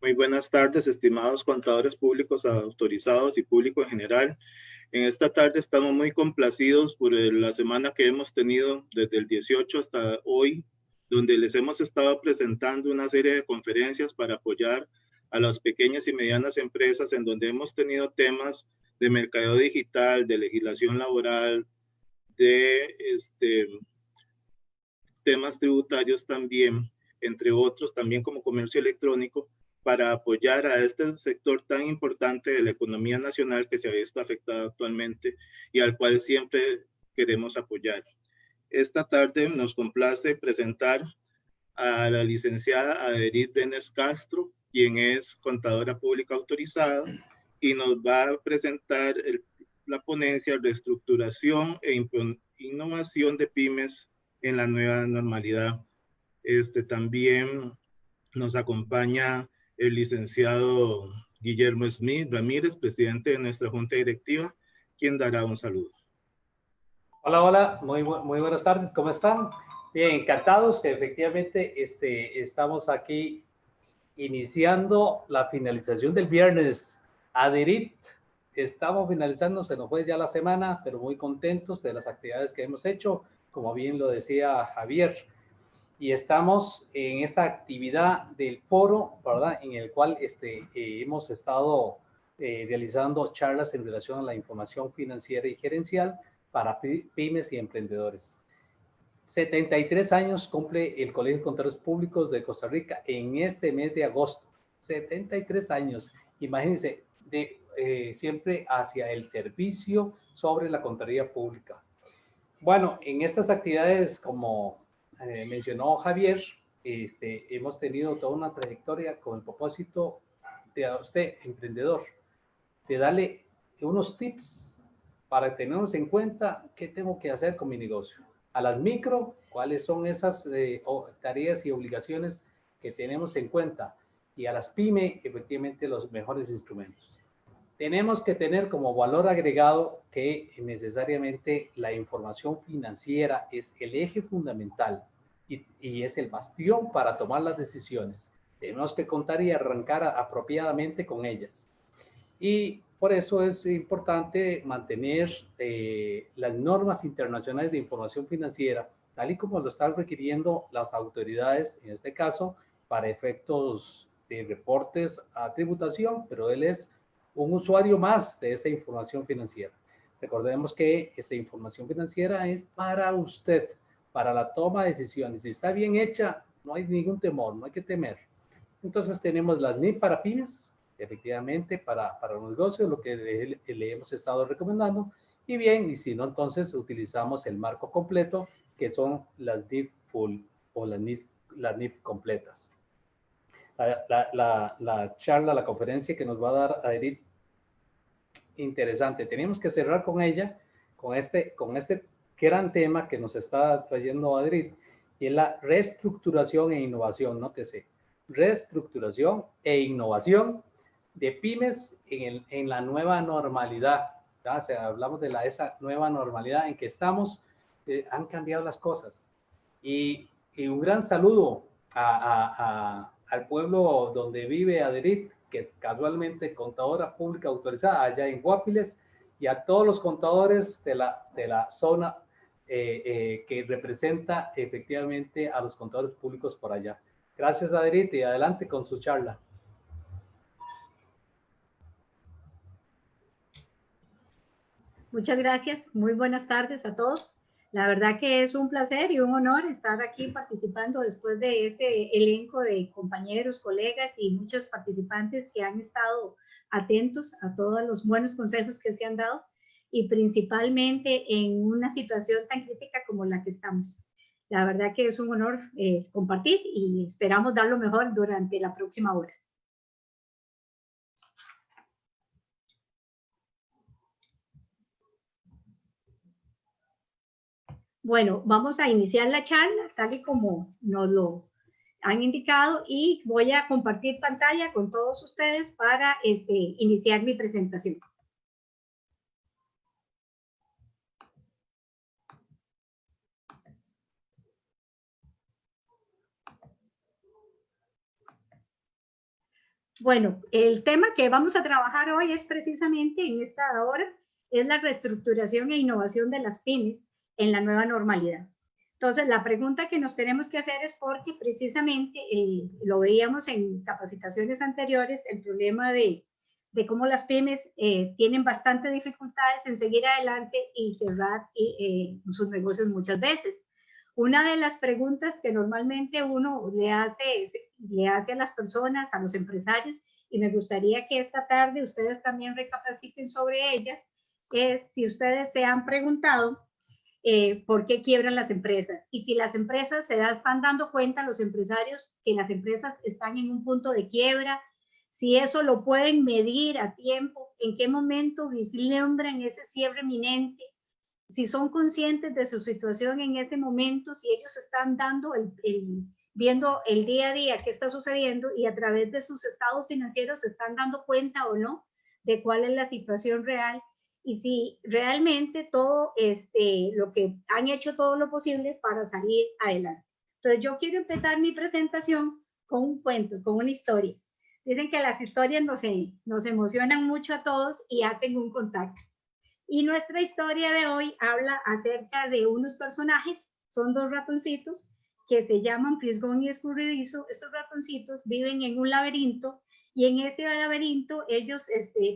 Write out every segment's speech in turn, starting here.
Muy buenas tardes, estimados contadores públicos autorizados y público en general. En esta tarde estamos muy complacidos por la semana que hemos tenido desde el 18 hasta hoy, donde les hemos estado presentando una serie de conferencias para apoyar a las pequeñas y medianas empresas, en donde hemos tenido temas de mercadeo digital, de legislación laboral, de temas tributarios también, entre otros, también como comercio electrónico, para apoyar a este sector tan importante de la economía nacional que se ha visto afectado actualmente y al cual siempre queremos apoyar. Esta tarde nos complace presentar a la licenciada Aderit Benes Castro, quien es contadora pública autorizada, y nos va a presentar la ponencia Reestructuración e Innovación de Pymes en la nueva normalidad. También nos acompaña el licenciado Guillermo Smith Ramírez, presidente de nuestra junta directiva, quien dará un saludo. Hola, hola, muy buenas tardes, ¿cómo están? Bien, encantados que efectivamente estamos aquí iniciando la finalización del viernes. Adherit, estamos finalizando, se nos fue ya la semana, pero muy contentos de las actividades que hemos hecho, como bien lo decía Javier. Y estamos en esta actividad del foro, ¿verdad? En el cual hemos estado realizando charlas en relación a la información financiera y gerencial para pymes y emprendedores. 73 años cumple el Colegio de Contadores Públicos de Costa Rica en este mes de agosto. 73 años. Imagínense, siempre hacia el servicio sobre la contaduría pública. Bueno, en estas actividades, como mencionó Javier, hemos tenido toda una trayectoria con el propósito de a usted, emprendedor, de darle unos tips para tenernos en cuenta qué tengo que hacer con mi negocio. A las micro, cuáles son esas tareas y obligaciones que tenemos en cuenta. Y a las pyme, efectivamente, los mejores instrumentos. Tenemos que tener como valor agregado que necesariamente la información financiera es el eje fundamental y es el bastión para tomar las decisiones. Tenemos que contar y arrancar apropiadamente con ellas. Y por eso es importante mantener las normas internacionales de información financiera, tal y como lo están requiriendo las autoridades, en este caso, para efectos de reportes a tributación, pero él es un usuario más de esa información financiera. Recordemos que esa información financiera es para usted, para la toma de decisiones. Si está bien hecha, no hay ningún temor, no hay que temer. Entonces tenemos las NIF para pymes, efectivamente, para un negocio, lo que le hemos estado recomendando. Y bien, y si no, entonces utilizamos el marco completo, que son las NIF full o las NIF completas. La charla, la conferencia que nos va a dar Adherit, interesante. Tenemos que cerrar con ella, con este gran tema que nos está trayendo Adherit, y es la reestructuración e innovación, nótese, reestructuración e innovación de pymes en la nueva normalidad. ¿Ya? O sea, hablamos de esa nueva normalidad en que estamos, han cambiado las cosas. Y un gran saludo al pueblo donde vive Adherit, que es casualmente contadora pública autorizada allá en Guapiles, y a todos los contadores de la zona que representa efectivamente a los contadores públicos por allá. Gracias, Adherit, y adelante con su charla. Muchas gracias. Muy buenas tardes a todos. La verdad que es un placer y un honor estar aquí participando después de este elenco de compañeros, colegas y muchos participantes que han estado atentos a todos los buenos consejos que se han dado y principalmente en una situación tan crítica como la que estamos. La verdad que es un honor compartir y esperamos dar lo mejor durante la próxima hora. Bueno, vamos a iniciar la charla tal y como nos lo han indicado y voy a compartir pantalla con todos ustedes para iniciar mi presentación. Bueno, el tema que vamos a trabajar hoy es precisamente en esta hora, es la reestructuración e innovación de las pymes en la nueva normalidad. Entonces, la pregunta que nos tenemos que hacer es porque precisamente lo veíamos en capacitaciones anteriores, el problema de cómo las pymes tienen bastantes dificultades en seguir adelante y cerrar sus negocios muchas veces. Una de las preguntas que normalmente uno le hace a las personas, a los empresarios, y me gustaría que esta tarde ustedes también recapaciten sobre ellas, es si ustedes se han preguntado por qué quiebran las empresas y si las empresas están dando cuenta, los empresarios, que las empresas están en un punto de quiebra, si eso lo pueden medir a tiempo, en qué momento vislumbran ese cierre inminente, si son conscientes de su situación en ese momento, si ellos están dando viendo el día a día qué está sucediendo y a través de sus estados financieros se están dando cuenta o no de cuál es la situación real y si realmente todo lo que han hecho todo lo posible para salir adelante. Entonces yo quiero empezar mi presentación con un cuento, con una historia. Dicen que las historias nos emocionan mucho a todos y hacen un contacto. Y nuestra historia de hoy habla acerca de unos personajes, son dos ratoncitos que se llaman Fisgón y Escurridizo. Estos ratoncitos viven en un laberinto y en ese laberinto ellos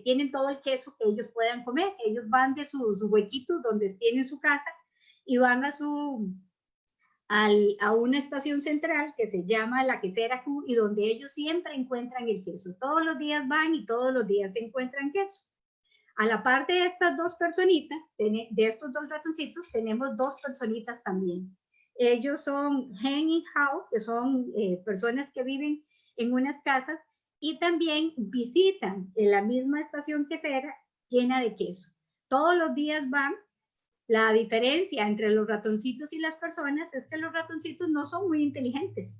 tienen todo el queso que ellos puedan comer. Ellos van de sus huequitos donde tienen su casa y van a una estación central que se llama la Quesera Q y donde ellos siempre encuentran el queso. Todos los días van y todos los días se encuentran queso. A la par de estas dos personitas, de estos dos ratoncitos, tenemos dos personitas también. Ellos son Hen y Hao, que son personas que viven en unas casas y también visitan en la misma estación quesera llena de queso. Todos los días van. La diferencia entre los ratoncitos y las personas es que los ratoncitos no son muy inteligentes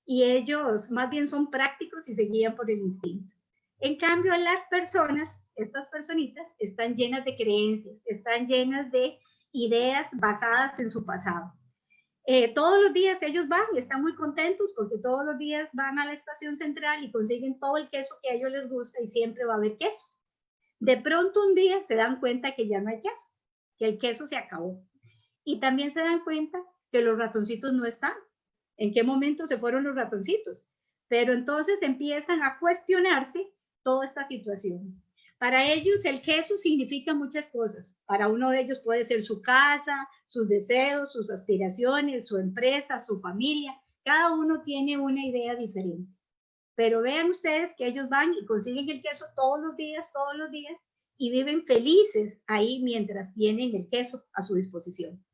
y ellos más bien son prácticos y se guían por el instinto. En cambio, las personas, estas personitas, están llenas de creencias, están llenas de ideas basadas en su pasado. Todos los días ellos van y están muy contentos porque todos los días van a la estación central y consiguen todo el queso que a ellos les gusta y siempre va a haber queso. De pronto un día se dan cuenta que ya no hay queso, que el queso se acabó. Y también se dan cuenta que los ratoncitos no están. ¿En qué momento se fueron los ratoncitos? Pero entonces empiezan a cuestionarse toda esta situación. Para ellos el queso significa muchas cosas. Para uno de ellos puede ser su casa, sus deseos, sus aspiraciones, su empresa, su familia. Cada uno tiene una idea diferente. Pero vean ustedes que ellos van y consiguen el queso todos los días, y viven felices ahí mientras tienen el queso a su disposición.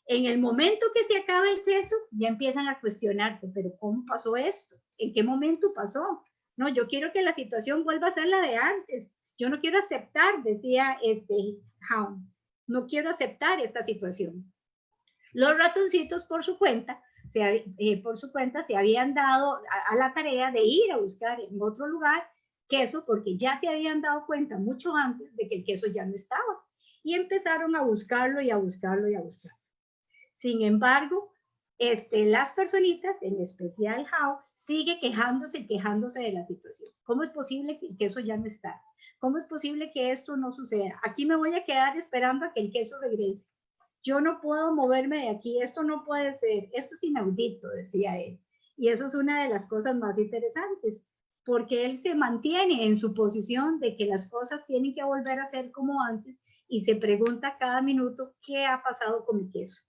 En el momento que se acaba el queso, ya empiezan a cuestionarse, pero ¿cómo pasó esto? ¿En qué momento pasó? No, yo quiero que la situación vuelva a ser la de antes. Yo no quiero aceptar, decía Hound, no quiero aceptar esta situación. Los ratoncitos por su cuenta se habían dado a la tarea de ir a buscar en otro lugar queso porque ya se habían dado cuenta mucho antes de que el queso ya no estaba y empezaron a buscarlo y a buscarlo y a buscarlo. Sin embargo, las personitas, en especial Hao, sigue quejándose de la situación. ¿Cómo es posible que el queso ya no está? ¿Cómo es posible que esto no suceda? Aquí me voy a quedar esperando a que el queso regrese. Yo no puedo moverme de aquí, esto no puede ser, esto es inaudito, decía él. Y eso es una de las cosas más interesantes, porque él se mantiene en su posición de que las cosas tienen que volver a ser como antes y se pregunta cada minuto qué ha pasado con mi queso.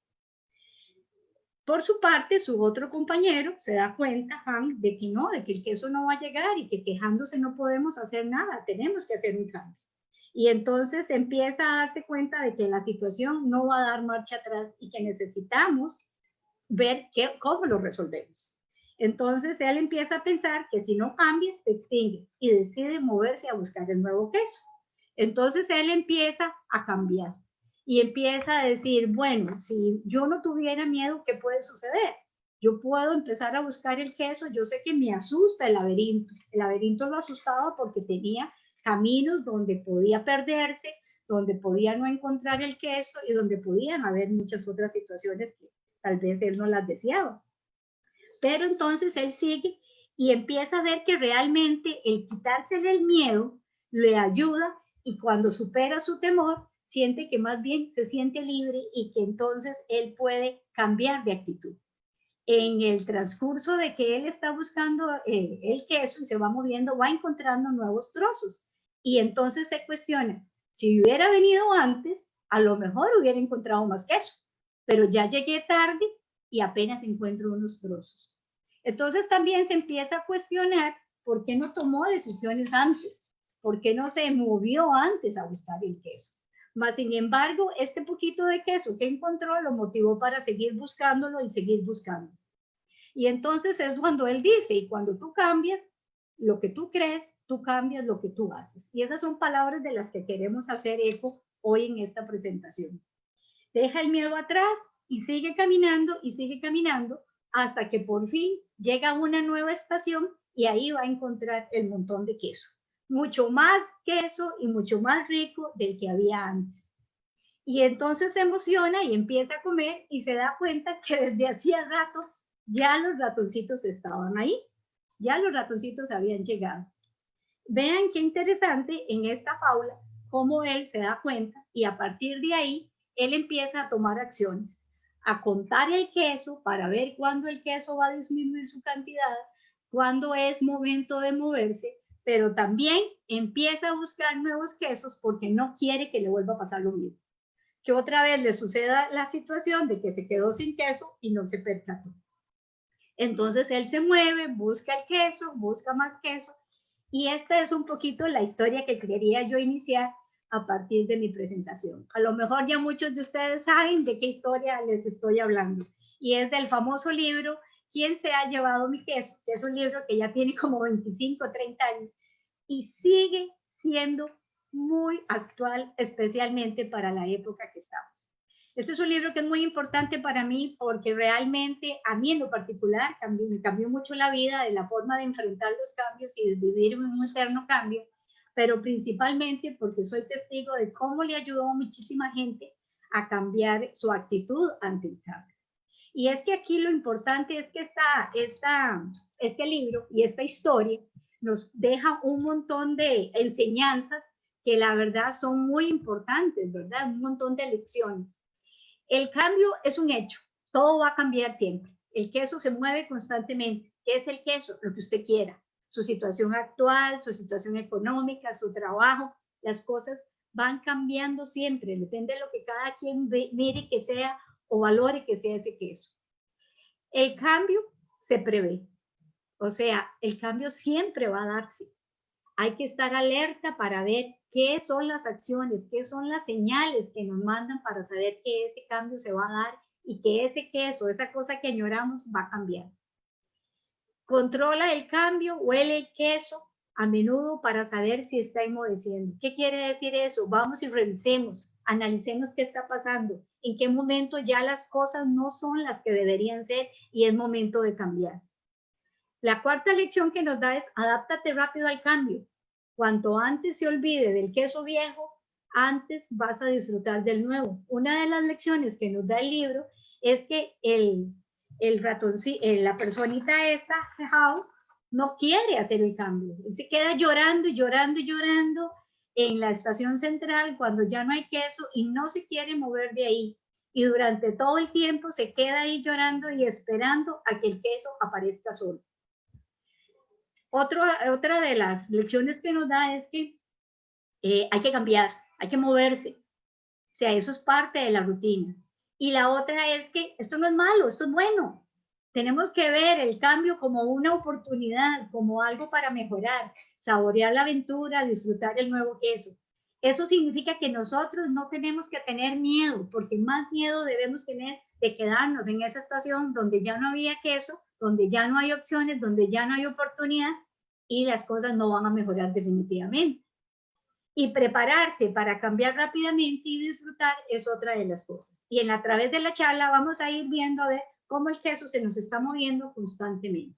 Por su parte, su otro compañero se da cuenta, Han, de que no, de que el queso no va a llegar y que quejándose no podemos hacer nada, tenemos que hacer un cambio. Y entonces empieza a darse cuenta de que la situación no va a dar marcha atrás y que necesitamos ver cómo lo resolvemos. Entonces él empieza a pensar que si no cambias, te extingues y decide moverse a buscar el nuevo queso. Entonces él empieza a cambiar y empieza a decir, bueno, si yo no tuviera miedo, ¿qué puede suceder? Yo puedo empezar a buscar el queso, yo sé que me asusta el laberinto lo asustaba porque tenía caminos donde podía perderse, donde podía no encontrar el queso y donde podían haber muchas otras situaciones que tal vez él no las deseaba. Pero entonces él sigue y empieza a ver que realmente el quitársele el miedo le ayuda, y cuando supera su temor, siente que más bien se siente libre y que entonces él puede cambiar de actitud. En el transcurso de que él está buscando el queso y se va moviendo, va encontrando nuevos trozos. Y entonces se cuestiona, si hubiera venido antes, a lo mejor hubiera encontrado más queso, pero ya llegué tarde y apenas encuentro unos trozos. Entonces también se empieza a cuestionar por qué no tomó decisiones antes, por qué no se movió antes a buscar el queso. Mas, sin embargo, este poquito de queso que encontró lo motivó para seguir buscándolo y seguir buscando. Y entonces es cuando él dice, y cuando tú cambias lo que tú crees, tú cambias lo que tú haces. Y esas son palabras de las que queremos hacer eco hoy en esta presentación. Deja el miedo atrás y sigue caminando hasta que por fin llega a una nueva estación y ahí va a encontrar el montón de queso. Mucho más queso y mucho más rico del que había antes. Y entonces se emociona y empieza a comer y se da cuenta que desde hacía rato ya los ratoncitos estaban ahí, ya los ratoncitos habían llegado. Vean qué interesante en esta fábula cómo él se da cuenta y a partir de ahí él empieza a tomar acciones, a contar el queso para ver cuándo el queso va a disminuir su cantidad, cuándo es momento de moverse, pero también empieza a buscar nuevos quesos porque no quiere que le vuelva a pasar lo mismo, que otra vez le suceda la situación de que se quedó sin queso y no se percató. Entonces él se mueve, busca el queso, busca más queso, y esta es un poquito la historia que quería yo iniciar a partir de mi presentación. A lo mejor ya muchos de ustedes saben de qué historia les estoy hablando, y es del famoso libro ¿Quién se ha llevado mi queso?, que es un libro que ya tiene como 25, 30 años, y sigue siendo muy actual, especialmente para la época que estamos. Este es un libro que es muy importante para mí porque realmente a mí en lo particular me cambió mucho la vida, de la forma de enfrentar los cambios y de vivir en un eterno cambio, pero principalmente porque soy testigo de cómo le ayudó a muchísima gente a cambiar su actitud ante el cambio. Y es que aquí lo importante es que este libro y esta historia nos deja un montón de enseñanzas que la verdad son muy importantes, ¿verdad? Un montón de lecciones. El cambio es un hecho, todo va a cambiar siempre. El queso se mueve constantemente. ¿Qué es el queso? Lo que usted quiera. Su situación actual, su situación económica, su trabajo, las cosas van cambiando siempre. Depende de lo que cada quien mire que sea o valore que sea ese queso. El cambio se prevé. O sea, el cambio siempre va a darse. Hay que estar alerta para ver qué son las acciones, qué son las señales que nos mandan para saber que ese cambio se va a dar y que ese queso, esa cosa que añoramos, va a cambiar. Controla el cambio, huele el queso a menudo para saber si está enmudeciendo. ¿Qué quiere decir eso? Vamos y revisemos, analicemos qué está pasando, en qué momento ya las cosas no son las que deberían ser y es momento de cambiar. La cuarta lección que nos da es adáptate rápido al cambio. Cuanto antes se olvide del queso viejo, antes vas a disfrutar del nuevo. Una de las lecciones que nos da el libro es que la personita esta, How, no quiere hacer el cambio. Él se queda llorando y llorando y llorando en la estación central cuando ya no hay queso y no se quiere mover de ahí. Y durante todo el tiempo se queda ahí llorando y esperando a que el queso aparezca solo. Otra de las lecciones que nos da es que hay que cambiar, hay que moverse. O sea, eso es parte de la rutina. Y la otra es que esto no es malo, esto es bueno. Tenemos que ver el cambio como una oportunidad, como algo para mejorar, saborear la aventura, disfrutar el nuevo queso. Eso significa que nosotros no tenemos que tener miedo, porque más miedo debemos tener de quedarnos en esa estación donde ya no había queso, donde ya no hay opciones, donde ya no hay oportunidad y las cosas no van a mejorar definitivamente. Y prepararse para cambiar rápidamente y disfrutar es otra de las cosas. Y a través de la charla vamos a ir viendo a ver cómo el queso se nos está moviendo constantemente.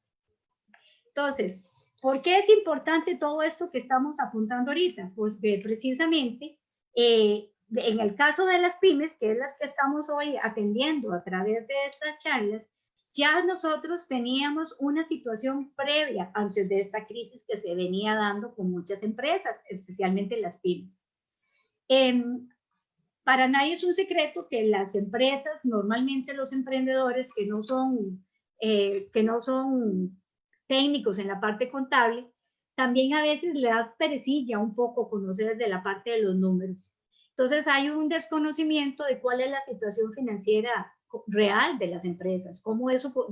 Entonces, ¿por qué es importante todo esto que estamos apuntando ahorita? Pues precisamente en el caso de las pymes, que es las que estamos hoy atendiendo a través de estas charlas, ya nosotros teníamos una situación previa antes de esta crisis que se venía dando con muchas empresas, especialmente las pymes. Para nadie es un secreto que las empresas, normalmente los emprendedores que no son técnicos en la parte contable, también a veces le da perecilla un poco conocer de la parte de los números. Entonces hay un desconocimiento de cuál es la situación financiera real de las empresas,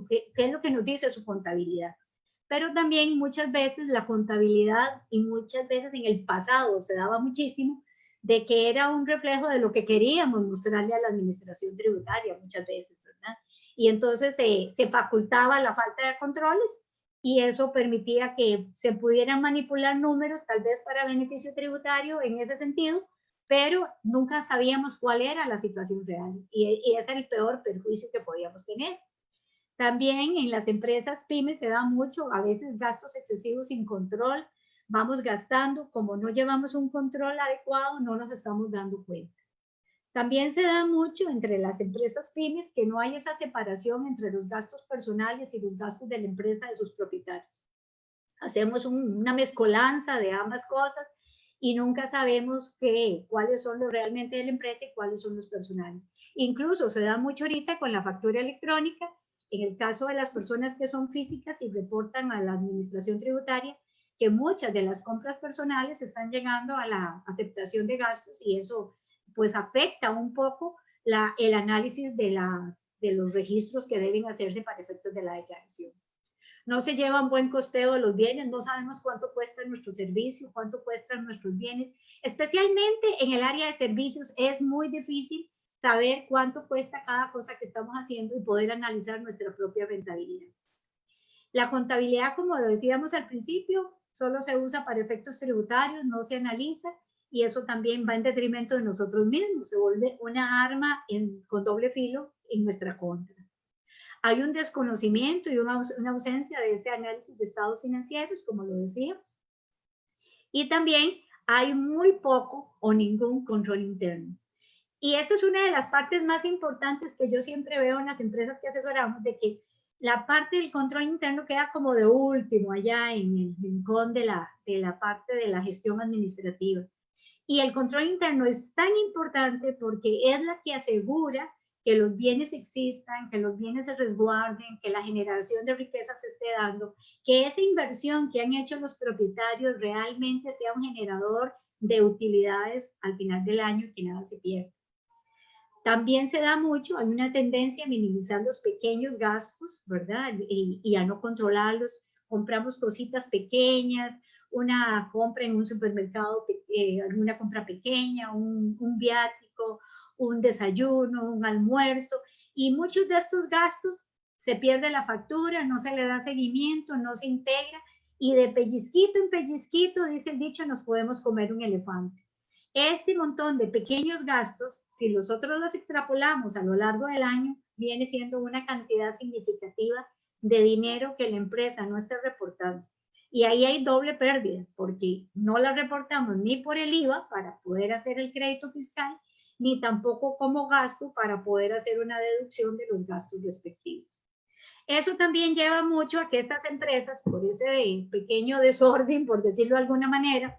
qué es lo que nos dice su contabilidad. Pero también muchas veces la contabilidad, y muchas veces en el pasado se daba muchísimo, de que era un reflejo de lo que queríamos mostrarle a la administración tributaria muchas veces, ¿verdad? Y entonces se facultaba la falta de controles y eso permitía que se pudieran manipular números, tal vez para beneficio tributario en ese sentido, pero nunca sabíamos cuál era la situación real y ese era el peor perjuicio que podíamos tener. También en las empresas pymes se da mucho, a veces gastos excesivos sin control, vamos gastando, como no llevamos un control adecuado, no nos estamos dando cuenta. También se da mucho entre las empresas pymes que no hay esa separación entre los gastos personales y los gastos de la empresa de sus propietarios. Hacemos una mezcolanza de ambas cosas y nunca sabemos cuáles son los realmente de la empresa y cuáles son los personales. Incluso se da mucho ahorita con la factura electrónica, en el caso de las personas que son físicas y reportan a la administración tributaria, que muchas de las compras personales están llegando a la aceptación de gastos y eso pues afecta un poco el análisis de los registros que deben hacerse para efectos de la declaración. No se lleva un buen costeo de los bienes, no sabemos cuánto cuesta nuestro servicio, cuánto cuestan nuestros bienes. Especialmente en el área de servicios es muy difícil saber cuánto cuesta cada cosa que estamos haciendo y poder analizar nuestra propia rentabilidad. La contabilidad, como lo decíamos al principio, solo se usa para efectos tributarios, no se analiza y eso también va en detrimento de nosotros mismos, se vuelve una arma con doble filo en nuestra contra. Hay un desconocimiento y una ausencia de ese análisis de estados financieros, como lo decíamos. Y también hay muy poco o ningún control interno. Y esto es una de las partes más importantes que yo siempre veo en las empresas que asesoramos, de que la parte del control interno queda como de último, allá en el rincón de la parte de la gestión administrativa. Y el control interno es tan importante porque es la que asegura que los bienes existan, que los bienes se resguarden, que la generación de riqueza se esté dando, que esa inversión que han hecho los propietarios realmente sea un generador de utilidades al final del año y que nada se pierda. También se da mucho, hay una tendencia a minimizar los pequeños gastos, ¿verdad? Y a no controlarlos. Compramos cositas pequeñas, una compra en un supermercado, alguna compra pequeña, un viático, un desayuno, un almuerzo, y muchos de estos gastos se pierde la factura, no se le da seguimiento, no se integra, y de pellizquito en pellizquito, dice el dicho, nos podemos comer un elefante. Este montón de pequeños gastos, si nosotros los extrapolamos a lo largo del año, viene siendo una cantidad significativa de dinero que la empresa no está reportando. Y ahí hay doble pérdida, porque no la reportamos ni por el IVA para poder hacer el crédito fiscal, ni tampoco como gasto para poder hacer una deducción de los gastos respectivos. Eso también lleva mucho a que estas empresas, por ese pequeño desorden, por decirlo de alguna manera,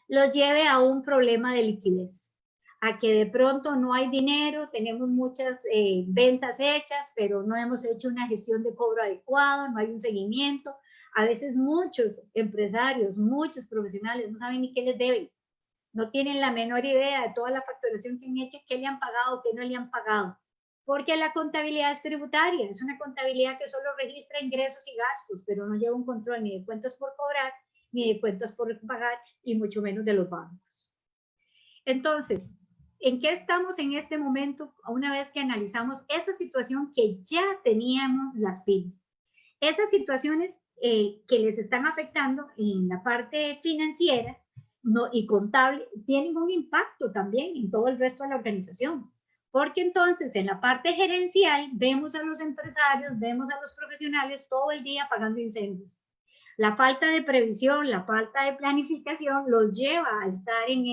los lleve a un problema de liquidez, a que de pronto no hay dinero, tenemos muchas ventas hechas, pero no hemos hecho una gestión de cobro adecuado, no hay un seguimiento. A veces muchos empresarios, muchos profesionales no saben ni qué les deben, no tienen la menor idea de toda la facturación que han hecho, qué le han pagado, qué no le han pagado, porque la contabilidad es tributaria, es una contabilidad que solo registra ingresos y gastos, pero no lleva un control ni de cuentas por cobrar, ni de cuentas por pagar, y mucho menos de los bancos. Entonces, ¿en qué estamos en este momento una vez que analizamos esa situación que ya teníamos las pymes? Esas situaciones que les están afectando en la parte financiera y contable tienen un impacto también en todo el resto de la organización. Porque entonces en la parte gerencial vemos a los empresarios, vemos a los profesionales todo el día apagando incendios. La falta de previsión, la falta de planificación los lleva a estar en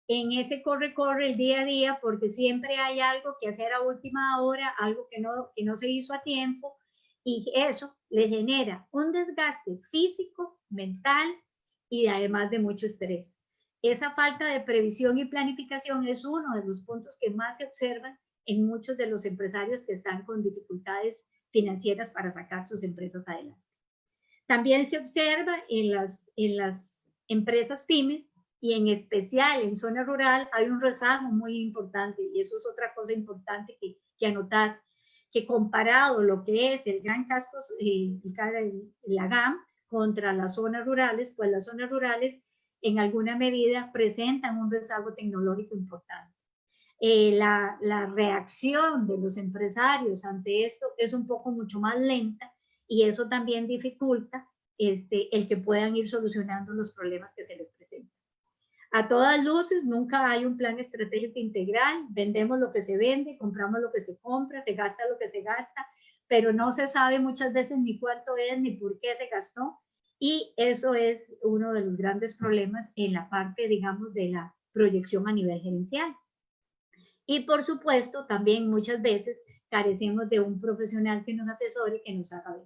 en ese corre-corre el día a día, porque siempre hay algo que hacer a última hora, algo que no se hizo a tiempo, y eso le genera un desgaste físico, mental y además de mucho estrés. Esa falta de previsión y planificación es uno de los puntos que más se observan en muchos de los empresarios que están con dificultades financieras para sacar sus empresas adelante. También se observa en las empresas pymes y en especial en zona rural hay un rezago muy importante, y eso es otra cosa importante que anotar, que comparado lo que es el gran casco, la GAM contra las zonas rurales, pues las zonas rurales en alguna medida presentan un rezago tecnológico importante. La reacción de los empresarios ante esto es un poco mucho más lenta, y eso también dificulta el que puedan ir solucionando los problemas que se les presentan. A todas luces, nunca hay un plan estratégico integral, vendemos lo que se vende, compramos lo que se compra, se gasta lo que se gasta, pero no se sabe muchas veces ni cuánto es ni por qué se gastó, y eso es uno de los grandes problemas en la parte, digamos, de la proyección a nivel gerencial. Y por supuesto, también muchas veces carecemos de un profesional que nos asesore, que nos haga ver.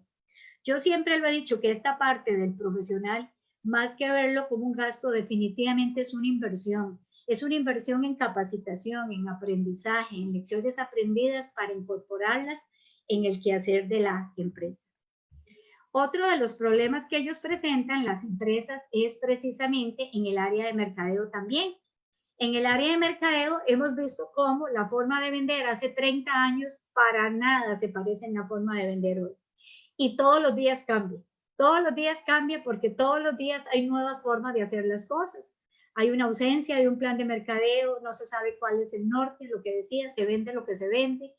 Yo siempre lo he dicho que esta parte del profesional, más que verlo como un gasto, definitivamente es una inversión. Es una inversión en capacitación, en aprendizaje, en lecciones aprendidas para incorporarlas en el quehacer de la empresa. Otro de los problemas que ellos presentan, las empresas, es precisamente en el área de mercadeo también. En el área de mercadeo hemos visto cómo la forma de vender hace 30 años para nada se parece en la forma de vender hoy. Y todos los días cambia. Todos los días cambia porque todos los días hay nuevas formas de hacer las cosas. Hay una ausencia de un plan de mercadeo, no se sabe cuál es el norte, lo que decía, se vende lo que se vende.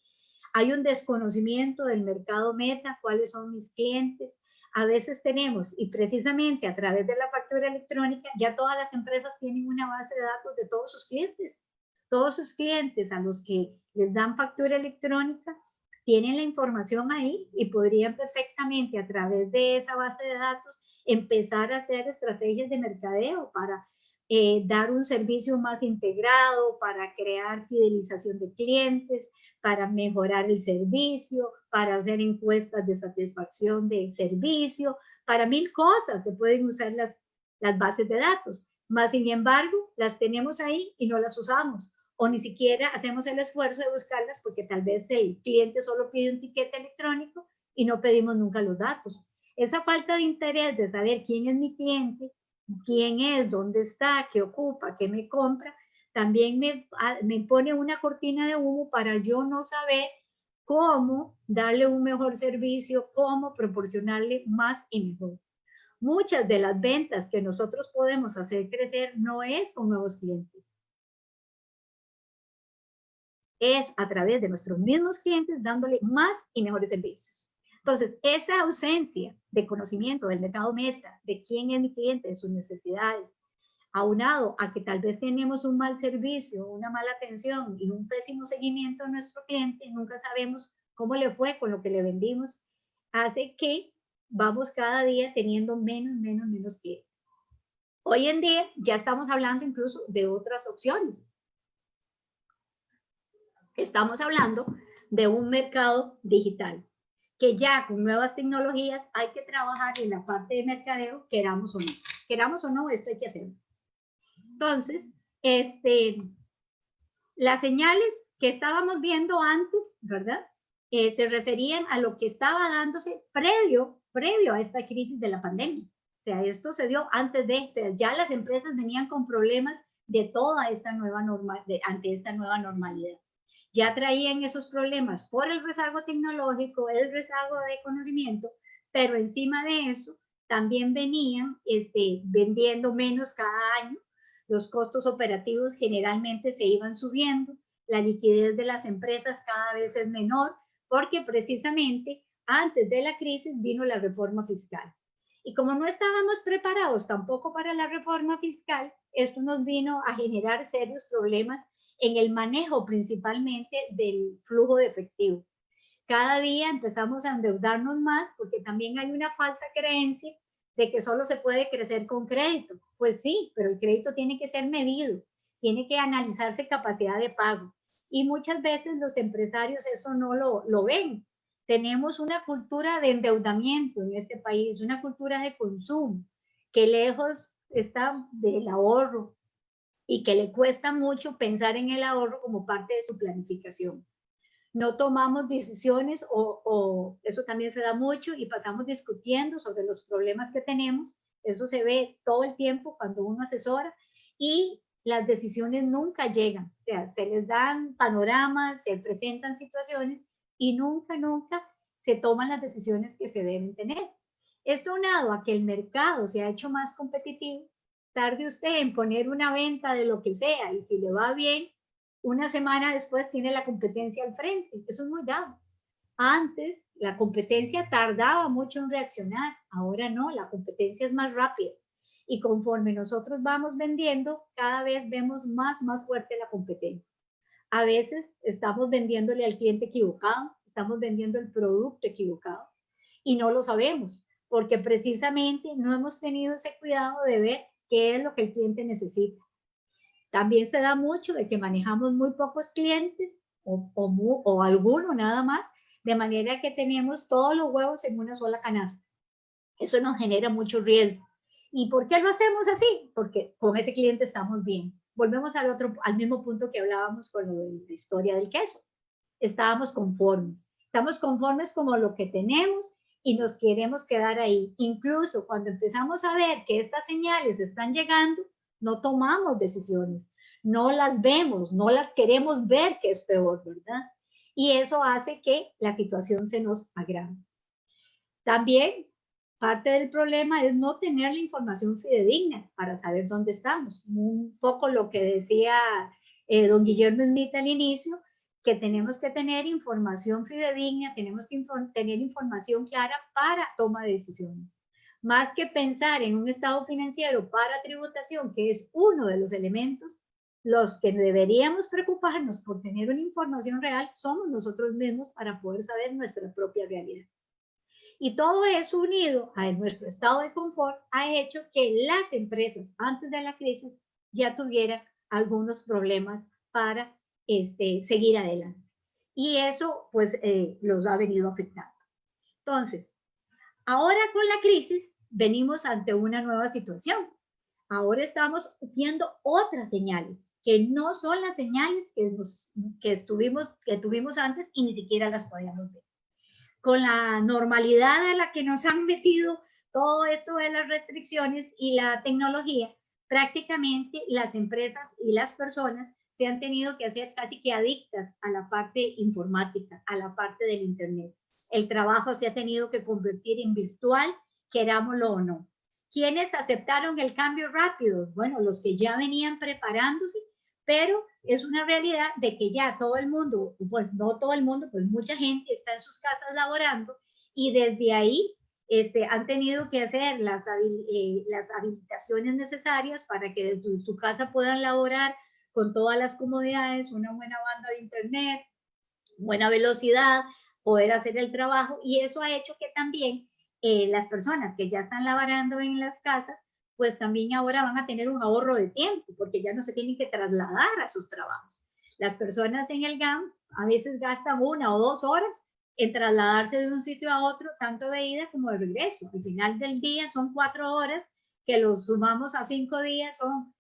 Hay un desconocimiento del mercado meta, cuáles son mis clientes. A veces tenemos, y precisamente a través de la factura electrónica, ya todas las empresas tienen una base de datos de todos sus clientes. Todos sus clientes a los que les dan factura electrónica tienen la información ahí y podrían perfectamente a través de esa base de datos empezar a hacer estrategias de mercadeo para dar un servicio más integrado, para crear fidelización de clientes, para mejorar el servicio, para hacer encuestas de satisfacción del servicio, para 1000 cosas se pueden usar las bases de datos. Más sin embargo, las tenemos ahí y no las usamos, o ni siquiera hacemos el esfuerzo de buscarlas porque tal vez el cliente solo pide un tiquete electrónico y no pedimos nunca los datos. Esa falta de interés de saber quién es mi cliente, quién es, dónde está, qué ocupa, qué me compra, también me pone una cortina de humo para yo no saber cómo darle un mejor servicio, cómo proporcionarle más y mejor. Muchas de las ventas que nosotros podemos hacer crecer no es con nuevos clientes. Es a través de nuestros mismos clientes dándole más y mejores servicios. Entonces, esa ausencia de conocimiento del mercado meta, de quién es mi cliente, de sus necesidades, aunado a que tal vez tenemos un mal servicio, una mala atención y un pésimo seguimiento a nuestro cliente, nunca sabemos cómo le fue con lo que le vendimos, hace que vamos cada día teniendo menos clientes. Hoy en día ya estamos hablando incluso de otras opciones. Estamos hablando de un mercado digital, que ya con nuevas tecnologías hay que trabajar en la parte de mercadeo, queramos o no. Queramos o no, esto hay que hacerlo. Entonces, las señales que estábamos viendo antes, ¿verdad? Se referían a lo que estaba dándose previo a esta crisis de la pandemia. O sea, esto se dio antes de, o sea, ya las empresas venían con problemas de toda esta nueva ante esta nueva normalidad. Ya traían esos problemas por el rezago tecnológico, el rezago de conocimiento, pero encima de eso también venían vendiendo menos cada año, los costos operativos generalmente se iban subiendo, la liquidez de las empresas cada vez es menor, porque precisamente antes de la crisis vino la reforma fiscal. Y como no estábamos preparados tampoco para la reforma fiscal, esto nos vino a generar serios problemas en el manejo principalmente del flujo de efectivo. Cada día empezamos a endeudarnos más porque también hay una falsa creencia de que solo se puede crecer con crédito. Pues sí, pero el crédito tiene que ser medido, tiene que analizarse capacidad de pago. Y muchas veces los empresarios eso no lo ven. Tenemos una cultura de endeudamiento en este país, una cultura de consumo, que lejos está del ahorro y que le cuesta mucho pensar en el ahorro como parte de su planificación. No tomamos decisiones o eso también se da mucho y pasamos discutiendo sobre los problemas que tenemos. Eso se ve todo el tiempo cuando uno asesora y las decisiones nunca llegan. O sea, se les dan panoramas, se presentan situaciones y nunca se toman las decisiones que se deben tener. Esto aunado a que el mercado se ha hecho más competitivo, tarde usted en poner una venta de lo que sea y si le va bien, una semana después tiene la competencia al frente. Eso es muy dado. Antes la competencia tardaba mucho en reaccionar, ahora no, la competencia es más rápida. Y conforme nosotros vamos vendiendo, cada vez vemos más fuerte la competencia. A veces estamos vendiéndole al cliente equivocado, estamos vendiendo el producto equivocado y no lo sabemos, porque precisamente no hemos tenido ese cuidado de ver qué es lo que el cliente necesita. También se da mucho de que manejamos muy pocos clientes o alguno nada más, de manera que tenemos todos los huevos en una sola canasta. Eso nos genera mucho riesgo. ¿Y por qué lo hacemos así? Porque con ese cliente estamos bien. Volvemos al mismo punto que hablábamos con lo de la historia del queso. Estábamos conformes. Estamos conformes como lo que tenemos y nos queremos quedar ahí. Incluso cuando empezamos a ver que estas señales están llegando, no tomamos decisiones, no las vemos, no las queremos ver, que es peor, ¿verdad? Y eso hace que la situación se nos agrave. También parte del problema es no tener la información fidedigna para saber dónde estamos. Un poco lo que decía don Guillermo Smith al inicio, que tenemos que tener información fidedigna, tenemos que tener información clara para toma de decisiones. Más que pensar en un estado financiero para tributación, que es uno de los elementos, los que deberíamos preocuparnos por tener una información real somos nosotros mismos para poder saber nuestra propia realidad. Y todo eso unido a nuestro estado de confort ha hecho que las empresas antes de la crisis ya tuvieran algunos problemas para seguir adelante. Y eso pues los ha venido afectando. Entonces, ahora con la crisis venimos ante una nueva situación. Ahora estamos viendo otras señales que no son las señales que tuvimos antes y ni siquiera las podíamos ver. Con la normalidad a la que nos han metido todo esto de las restricciones y la tecnología, prácticamente las empresas y las personas se han tenido que hacer casi que adictas a la parte informática, a la parte del Internet. El trabajo se ha tenido que convertir en virtual, querámoslo o no. ¿Quiénes aceptaron el cambio rápido? Bueno, los que ya venían preparándose, pero es una realidad de que ya todo el mundo, pues no todo el mundo, pues mucha gente está en sus casas laborando y desde ahí han tenido que hacer las habilitaciones necesarias para que desde su casa puedan laborar con todas las comodidades, una buena banda de internet, buena velocidad, poder hacer el trabajo y eso ha hecho que también las personas que ya están laborando en las casas pues también ahora van a tener un ahorro de tiempo, porque ya no se tienen que trasladar a sus trabajos. Las personas en el GAM a veces gastan 1 o 2 horas en trasladarse de un sitio a otro, tanto de ida como de regreso. Al final del día son 4 horas, que los sumamos a 5 días, son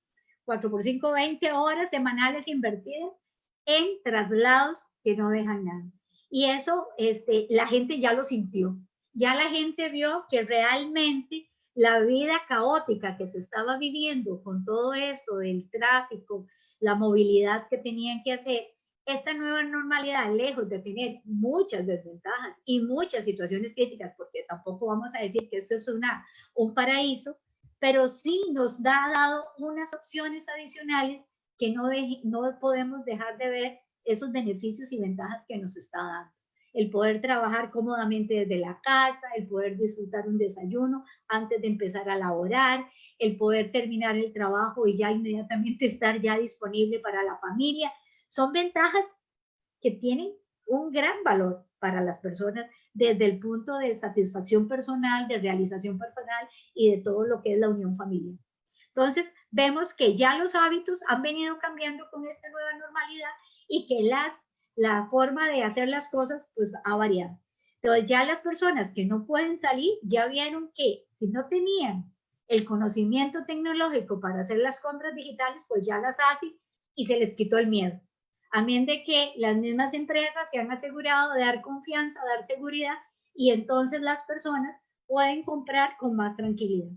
4 por 5, 20 horas semanales invertidas en traslados que no dejan nada. Y eso la gente ya lo sintió. Ya la gente vio que realmente la vida caótica que se estaba viviendo con todo esto del tráfico, la movilidad que tenían que hacer, esta nueva normalidad, lejos de tener muchas desventajas y muchas situaciones críticas, porque tampoco vamos a decir que esto es un paraíso, pero sí nos ha dado unas opciones adicionales que no podemos dejar de ver esos beneficios y ventajas que nos está dando. El poder trabajar cómodamente desde la casa, el poder disfrutar un desayuno antes de empezar a laborar, el poder terminar el trabajo y ya inmediatamente estar ya disponible para la familia. Son ventajas que tienen un gran valor para las personas desde el punto de satisfacción personal, de realización personal y de todo lo que es la unión familiar. Entonces, vemos que ya los hábitos han venido cambiando con esta nueva normalidad y que la forma de hacer las cosas pues ha variado. Entonces, ya las personas que no pueden salir ya vieron que si no tenían el conocimiento tecnológico para hacer las compras digitales, pues ya las hacen y se les quitó el miedo. Amén de que las mismas empresas se han asegurado de dar confianza, dar seguridad, y entonces las personas pueden comprar con más tranquilidad.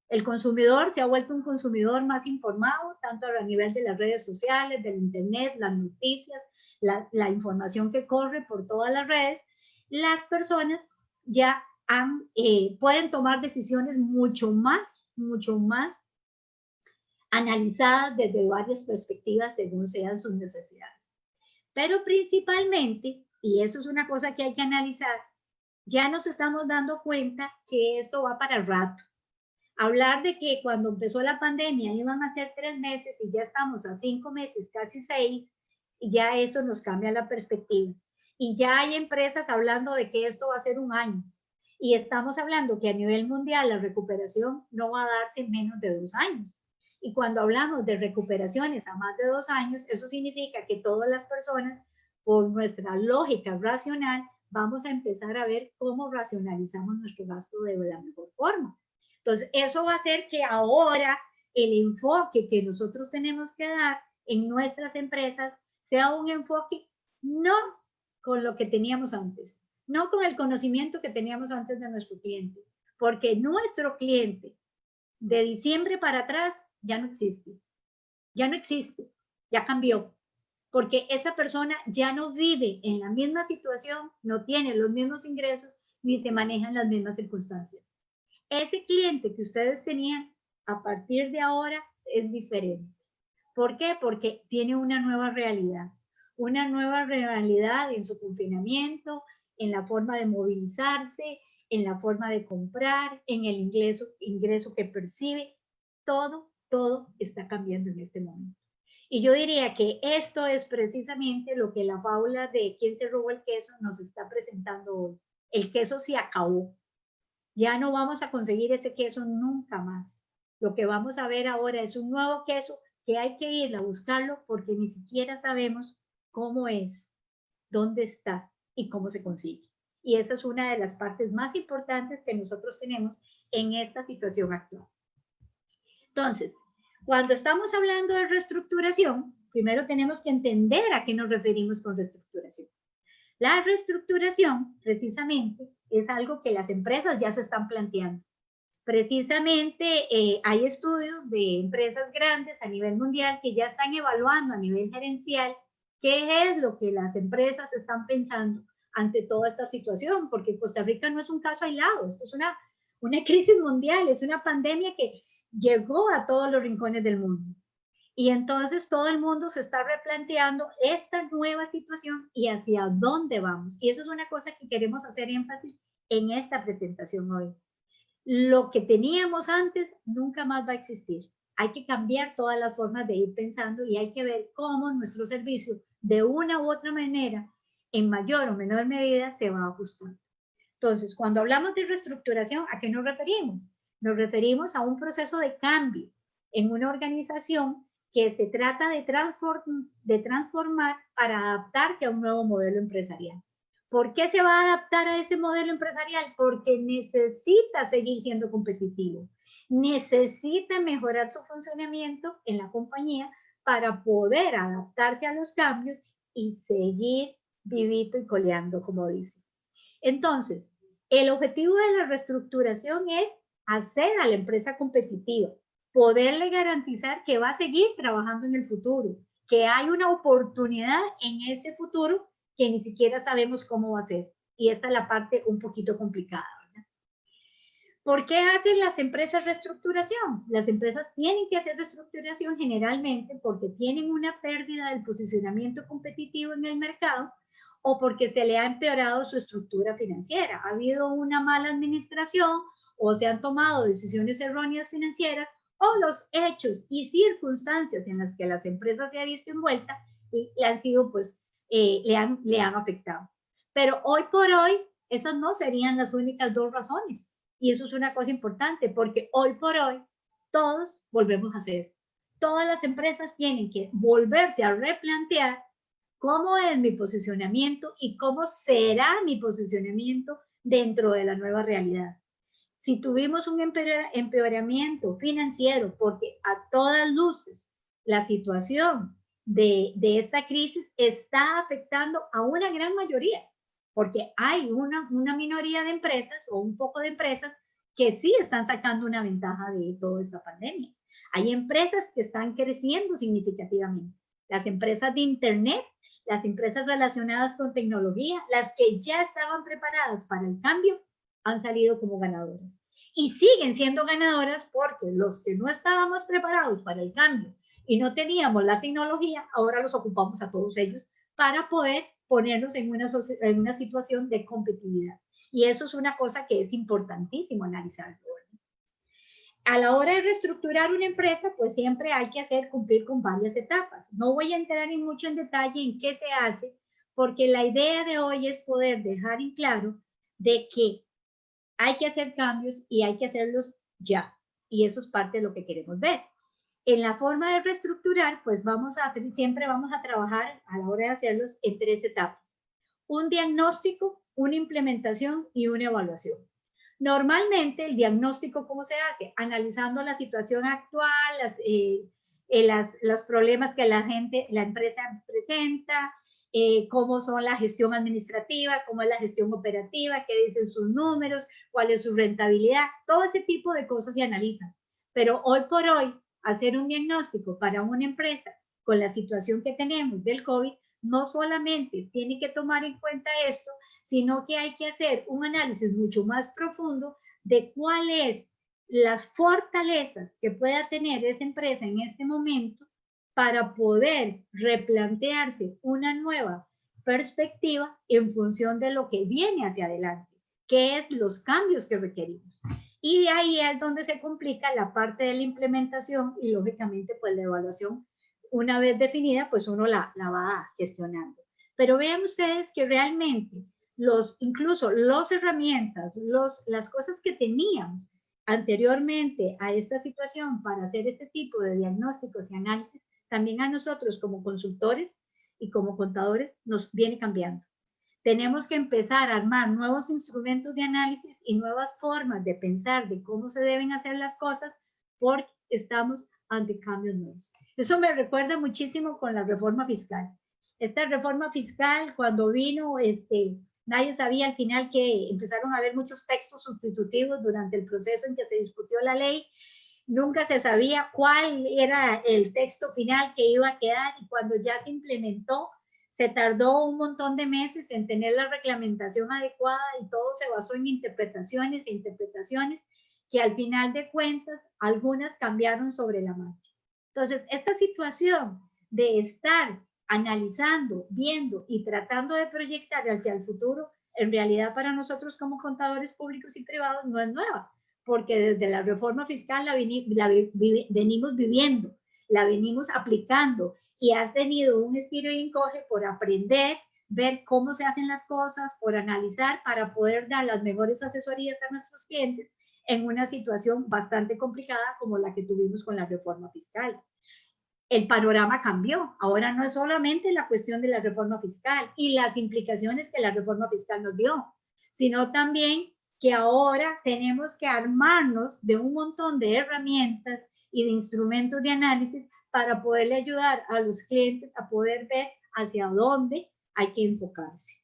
El consumidor se ha vuelto un consumidor más informado, tanto a nivel de las redes sociales, del internet, las noticias, la información que corre por todas las redes. Las personas ya pueden tomar decisiones mucho más analizadas desde varias perspectivas según sean sus necesidades. Pero principalmente, y eso es una cosa que hay que analizar, ya nos estamos dando cuenta que esto va para rato. Hablar de que cuando empezó la pandemia iban a ser 3 meses y ya estamos a 5 meses, casi 6, y ya eso nos cambia la perspectiva. Y ya hay empresas hablando de que esto va a ser un año. Y estamos hablando que a nivel mundial la recuperación no va a darse en menos de 2 años. Y cuando hablamos de recuperaciones a más de 2 años, eso significa que todas las personas, por nuestra lógica racional, vamos a empezar a ver cómo racionalizamos nuestro gasto de la mejor forma. Entonces, eso va a hacer que ahora el enfoque que nosotros tenemos que dar en nuestras empresas sea un enfoque no con lo que teníamos antes, no con el conocimiento que teníamos antes de nuestro cliente, porque nuestro cliente de diciembre para atrás ya no existe, ya cambió, porque esa persona ya no vive en la misma situación, no tiene los mismos ingresos, ni se manejan las mismas circunstancias. Ese cliente que ustedes tenían a partir de ahora es diferente. ¿Por qué? Porque tiene una nueva realidad en su confinamiento, en la forma de movilizarse, en la forma de comprar, en el ingreso que percibe. Todo está cambiando en este momento. Y yo diría que esto es precisamente lo que la fábula de ¿Quién se robó el queso? Nos está presentando hoy. El queso se acabó. Ya no vamos a conseguir ese queso nunca más. Lo que vamos a ver ahora es un nuevo queso que hay que ir a buscarlo porque ni siquiera sabemos cómo es, dónde está y cómo se consigue. Y esa es una de las partes más importantes que nosotros tenemos en esta situación actual. Entonces, cuando estamos hablando de reestructuración, primero tenemos que entender a qué nos referimos con reestructuración. La reestructuración, precisamente, es algo que las empresas ya se están planteando. Precisamente hay estudios de empresas grandes a nivel mundial que ya están evaluando a nivel gerencial qué es lo que las empresas están pensando ante toda esta situación, porque Costa Rica no es un caso aislado, esto es una crisis mundial, es una pandemia que llegó a todos los rincones del mundo. Y entonces todo el mundo se está replanteando esta nueva situación y hacia dónde vamos. Y eso es una cosa que queremos hacer énfasis en esta presentación hoy. Lo que teníamos antes nunca más va a existir. Hay que cambiar todas las formas de ir pensando y hay que ver cómo nuestro servicio, de una u otra manera, en mayor o menor medida, se va ajustando. Entonces, cuando hablamos de reestructuración, ¿a qué nos referimos? Nos referimos a un proceso de cambio en una organización que se trata de transformar para adaptarse a un nuevo modelo empresarial. ¿Por qué se va a adaptar a ese modelo empresarial? Porque necesita seguir siendo competitivo, necesita mejorar su funcionamiento en la compañía para poder adaptarse a los cambios y seguir vivito y coleando, como dice. Entonces, el objetivo de la reestructuración es hacer a la empresa competitiva, poderle garantizar que va a seguir trabajando en el futuro, que hay una oportunidad en ese futuro que ni siquiera sabemos cómo va a ser. Y esta es la parte un poquito complicada, ¿verdad? ¿Por qué hacen las empresas reestructuración? Las empresas tienen que hacer reestructuración generalmente porque tienen una pérdida del posicionamiento competitivo en el mercado o porque se le ha empeorado su estructura financiera. Ha habido una mala administración o se han tomado decisiones erróneas financieras o los hechos y circunstancias en las que las empresas se han visto envueltas le han sido, pues, le han afectado. Pero hoy por hoy, esas no serían las únicas 2 razones. Y eso es una cosa importante, porque hoy por hoy todos volvemos a cero. Todas las empresas tienen que volverse a replantear cómo es mi posicionamiento y cómo será mi posicionamiento dentro de la nueva realidad. Si tuvimos un empeoramiento financiero, porque a todas luces la situación de esta crisis está afectando a una gran mayoría, porque hay una minoría de empresas o un poco de empresas que sí están sacando una ventaja de toda esta pandemia. Hay empresas que están creciendo significativamente. Las empresas de Internet, las empresas relacionadas con tecnología, las que ya estaban preparadas para el cambio, han salido como ganadoras. Y siguen siendo ganadoras porque los que no estábamos preparados para el cambio y no teníamos la tecnología, ahora los ocupamos a todos ellos para poder ponernos en una situación de competitividad. Y eso es una cosa que es importantísimo analizarlo. A la hora de reestructurar una empresa, pues siempre hay que cumplir con varias etapas. No voy a entrar mucho en detalle en qué se hace, porque la idea de hoy es poder dejar en claro de que hay que hacer cambios y hay que hacerlos ya. Y eso es parte de lo que queremos ver. En la forma de reestructurar, pues siempre vamos a trabajar a la hora de hacerlos en 3 etapas. Un diagnóstico, una implementación y una evaluación. Normalmente el diagnóstico, ¿cómo se hace? Analizando la situación actual, los problemas que la empresa presenta, cómo son la gestión administrativa, cómo es la gestión operativa, qué dicen sus números, cuál es su rentabilidad, todo ese tipo de cosas se analizan. Pero hoy por hoy, hacer un diagnóstico para una empresa con la situación que tenemos del COVID, no solamente tiene que tomar en cuenta esto, sino que hay que hacer un análisis mucho más profundo de cuáles las fortalezas que pueda tener esa empresa en este momento para poder replantearse una nueva perspectiva en función de lo que viene hacia adelante, que es los cambios que requerimos. Y de ahí es donde se complica la parte de la implementación y lógicamente pues la evaluación, una vez definida, pues uno la va gestionando. Pero vean ustedes que realmente incluso las herramientas, las cosas que teníamos anteriormente a esta situación para hacer este tipo de diagnósticos y análisis, también a nosotros como consultores y como contadores nos viene cambiando. Tenemos que empezar a armar nuevos instrumentos de análisis y nuevas formas de pensar de cómo se deben hacer las cosas porque estamos ante cambios nuevos. Eso me recuerda muchísimo con la reforma fiscal. Esta reforma fiscal, cuando vino, nadie sabía al final que empezaron a haber muchos textos sustitutivos durante el proceso en que se discutió la ley. Nunca se sabía cuál era el texto final que iba a quedar y cuando ya se implementó, se tardó un montón de meses en tener la reglamentación adecuada y todo se basó en interpretaciones e interpretaciones que al final de cuentas algunas cambiaron sobre la marcha. Entonces, esta situación de estar analizando, viendo y tratando de proyectar hacia el futuro, en realidad para nosotros como contadores públicos y privados no es nueva, porque desde la reforma fiscal la venimos viviendo, la venimos aplicando y has tenido un estilo y encoge por aprender, ver cómo se hacen las cosas, por analizar para poder dar las mejores asesorías a nuestros clientes en una situación bastante complicada como la que tuvimos con la reforma fiscal. El panorama cambió. Ahora no es solamente la cuestión de la reforma fiscal y las implicaciones que la reforma fiscal nos dio, sino también que ahora tenemos que armarnos de un montón de herramientas y de instrumentos de análisis para poderle ayudar a los clientes a poder ver hacia dónde hay que enfocarse.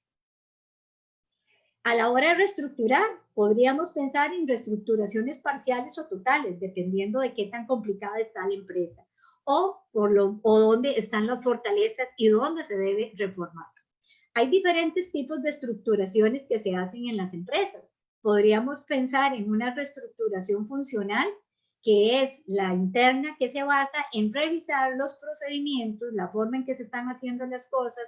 A la hora de reestructurar, podríamos pensar en reestructuraciones parciales o totales, dependiendo de qué tan complicada está la empresa, o dónde están las fortalezas y dónde se debe reformar. Hay diferentes tipos de estructuraciones que se hacen en las empresas. Podríamos pensar en una reestructuración funcional, que es la interna, que se basa en revisar los procedimientos, la forma en que se están haciendo las cosas,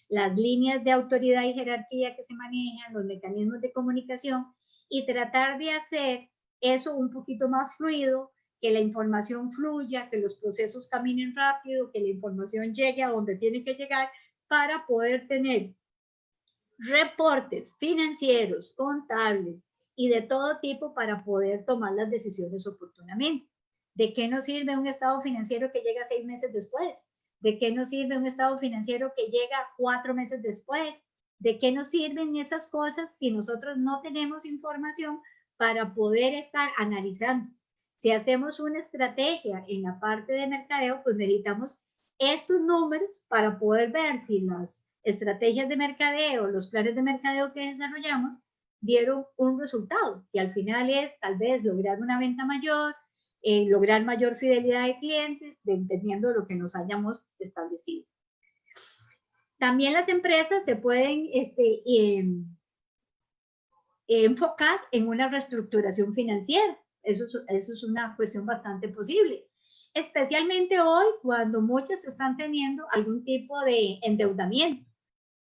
las líneas de autoridad y jerarquía que se manejan, los mecanismos de comunicación y tratar de hacer eso un poquito más fluido, que la información fluya, que los procesos caminen rápido, que la información llegue a donde tiene que llegar para poder tener reportes financieros, contables y de todo tipo para poder tomar las decisiones oportunamente. ¿De qué nos sirve un estado financiero que llega 6 meses después? ¿De qué nos sirve un estado financiero que llega 4 meses después? ¿De qué nos sirven esas cosas si nosotros no tenemos información para poder estar analizando? Si hacemos una estrategia en la parte de mercadeo, pues necesitamos estos números para poder ver si las estrategias de mercadeo, los planes de mercadeo que desarrollamos dieron un resultado, que al final es tal vez lograr una venta mayor, lograr mayor fidelidad de clientes, dependiendo de lo que nos hayamos establecido. También las empresas se pueden enfocar en una reestructuración financiera. Eso es una cuestión bastante posible, especialmente hoy cuando muchas están teniendo algún tipo de endeudamiento.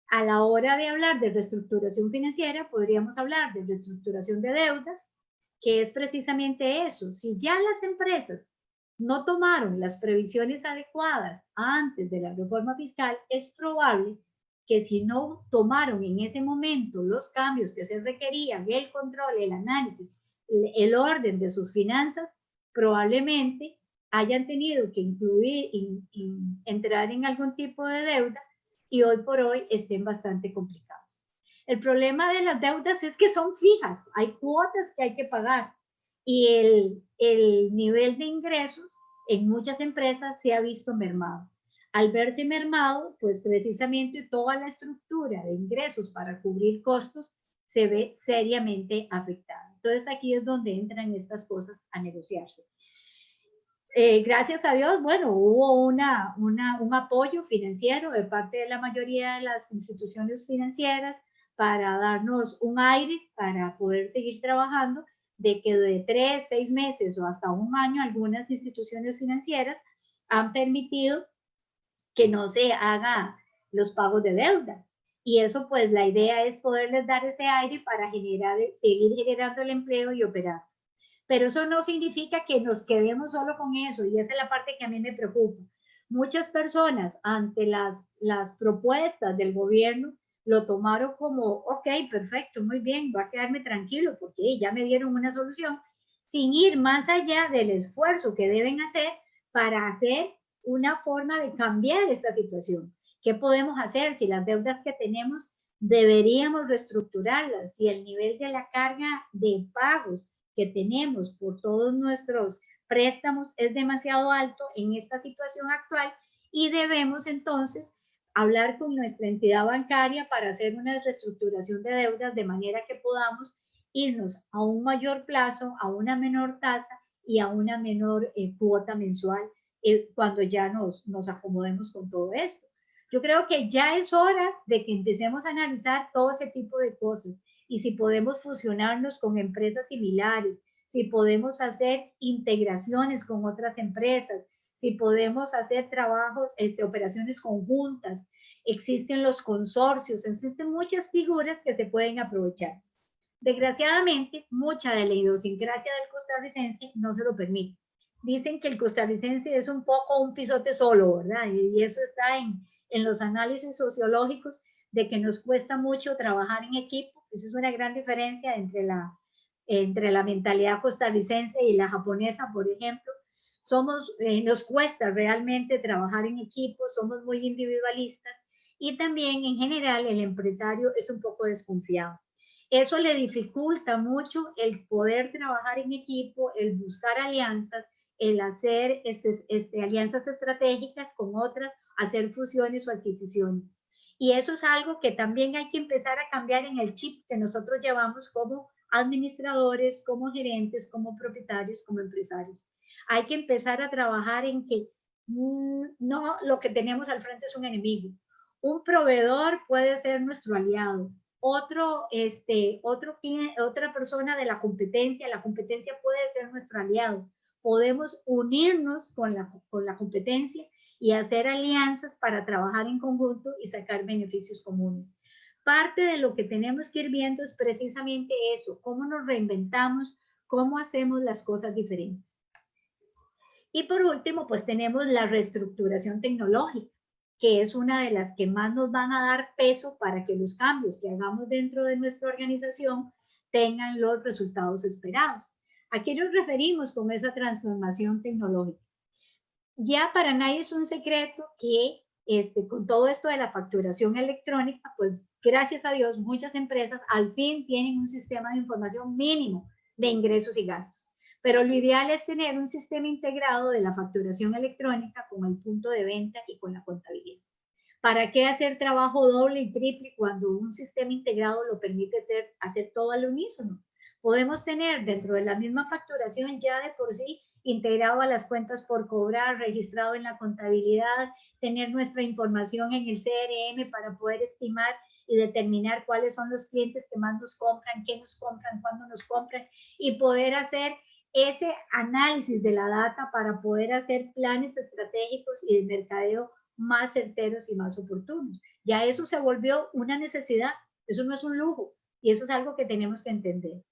A la hora de hablar de reestructuración financiera, podríamos hablar de reestructuración de deudas, que es precisamente eso. Si ya las empresas no tomaron las previsiones adecuadas antes de la reforma fiscal, es probable que si no tomaron en ese momento los cambios que se requerían, el control, el análisis, el orden de sus finanzas, probablemente hayan tenido que entrar en algún tipo de deuda y hoy por hoy estén bastante complicados. El problema de las deudas es que son fijas, hay cuotas que hay que pagar y el nivel de ingresos en muchas empresas se ha visto mermado. Al verse mermado, pues precisamente toda la estructura de ingresos para cubrir costos se ve seriamente afectada. Entonces aquí es donde entran estas cosas a negociarse. Gracias a Dios, bueno, hubo un apoyo financiero de parte de la mayoría de las instituciones financieras para darnos un aire, para poder seguir trabajando, de que de 3, 6 meses o hasta un año algunas instituciones financieras han permitido que no se hagan los pagos de deuda. Y eso, pues, la idea es poderles dar ese aire para seguir generando el empleo y operar. Pero eso no significa que nos quedemos solo con eso, y esa es la parte que a mí me preocupa. Muchas personas, ante las propuestas del gobierno, lo tomaron como, ok, perfecto, muy bien, voy a quedarme tranquilo porque ya me dieron una solución, sin ir más allá del esfuerzo que deben hacer para hacer una forma de cambiar esta situación. ¿Qué podemos hacer si las deudas que tenemos deberíamos reestructurarlas? Si el nivel de la carga de pagos que tenemos por todos nuestros préstamos es demasiado alto en esta situación actual y debemos entonces hablar con nuestra entidad bancaria para hacer una reestructuración de deudas de manera que podamos irnos a un mayor plazo, a una menor tasa y a una menor cuota mensual cuando ya nos acomodemos con todo esto. Yo creo que ya es hora de que empecemos a analizar todo ese tipo de cosas y si podemos fusionarnos con empresas similares, si podemos hacer integraciones con otras empresas, si podemos hacer trabajos, operaciones conjuntas, existen los consorcios, existen muchas figuras que se pueden aprovechar. Desgraciadamente, mucha de la idiosincrasia del costarricense no se lo permite. Dicen que el costarricense es un poco un pisote solo, ¿verdad? Y eso está en los análisis sociológicos de que nos cuesta mucho trabajar en equipo. Esa es una gran diferencia entre la mentalidad costarricense y la japonesa, por ejemplo. Nos cuesta realmente trabajar en equipo, somos muy individualistas y también en general el empresario es un poco desconfiado. Eso le dificulta mucho el poder trabajar en equipo, el buscar alianzas, el hacer alianzas estratégicas con otras, hacer fusiones o adquisiciones. Y eso es algo que también hay que empezar a cambiar en el chip que nosotros llevamos como administradores, como gerentes, como propietarios, como empresarios. Hay que empezar a trabajar en que no lo que tenemos al frente es un enemigo. Un proveedor puede ser nuestro aliado. Otra persona de la competencia puede ser nuestro aliado. Podemos unirnos con la competencia y hacer alianzas para trabajar en conjunto y sacar beneficios comunes. Parte de lo que tenemos que ir viendo es precisamente eso, cómo nos reinventamos, cómo hacemos las cosas diferentes. Y por último, pues tenemos la reestructuración tecnológica, que es una de las que más nos van a dar peso para que los cambios que hagamos dentro de nuestra organización tengan los resultados esperados. ¿A qué nos referimos con esa transformación tecnológica? Ya para nadie es un secreto que con todo esto de la facturación electrónica, pues gracias a Dios muchas empresas al fin tienen un sistema de información mínimo de ingresos y gastos. Pero lo ideal es tener un sistema integrado de la facturación electrónica con el punto de venta y con la contabilidad. ¿Para qué hacer trabajo doble y triple cuando un sistema integrado lo permite hacer todo al unísono? Podemos tener dentro de la misma facturación ya de por sí integrado a las cuentas por cobrar, registrado en la contabilidad, tener nuestra información en el CRM para poder estimar y determinar cuáles son los clientes que más nos compran, qué nos compran, cuándo nos compran, y poder hacer ese análisis de la data para poder hacer planes estratégicos y de mercadeo más certeros y más oportunos. Ya eso se volvió una necesidad, eso no es un lujo, y eso es algo que tenemos que entender.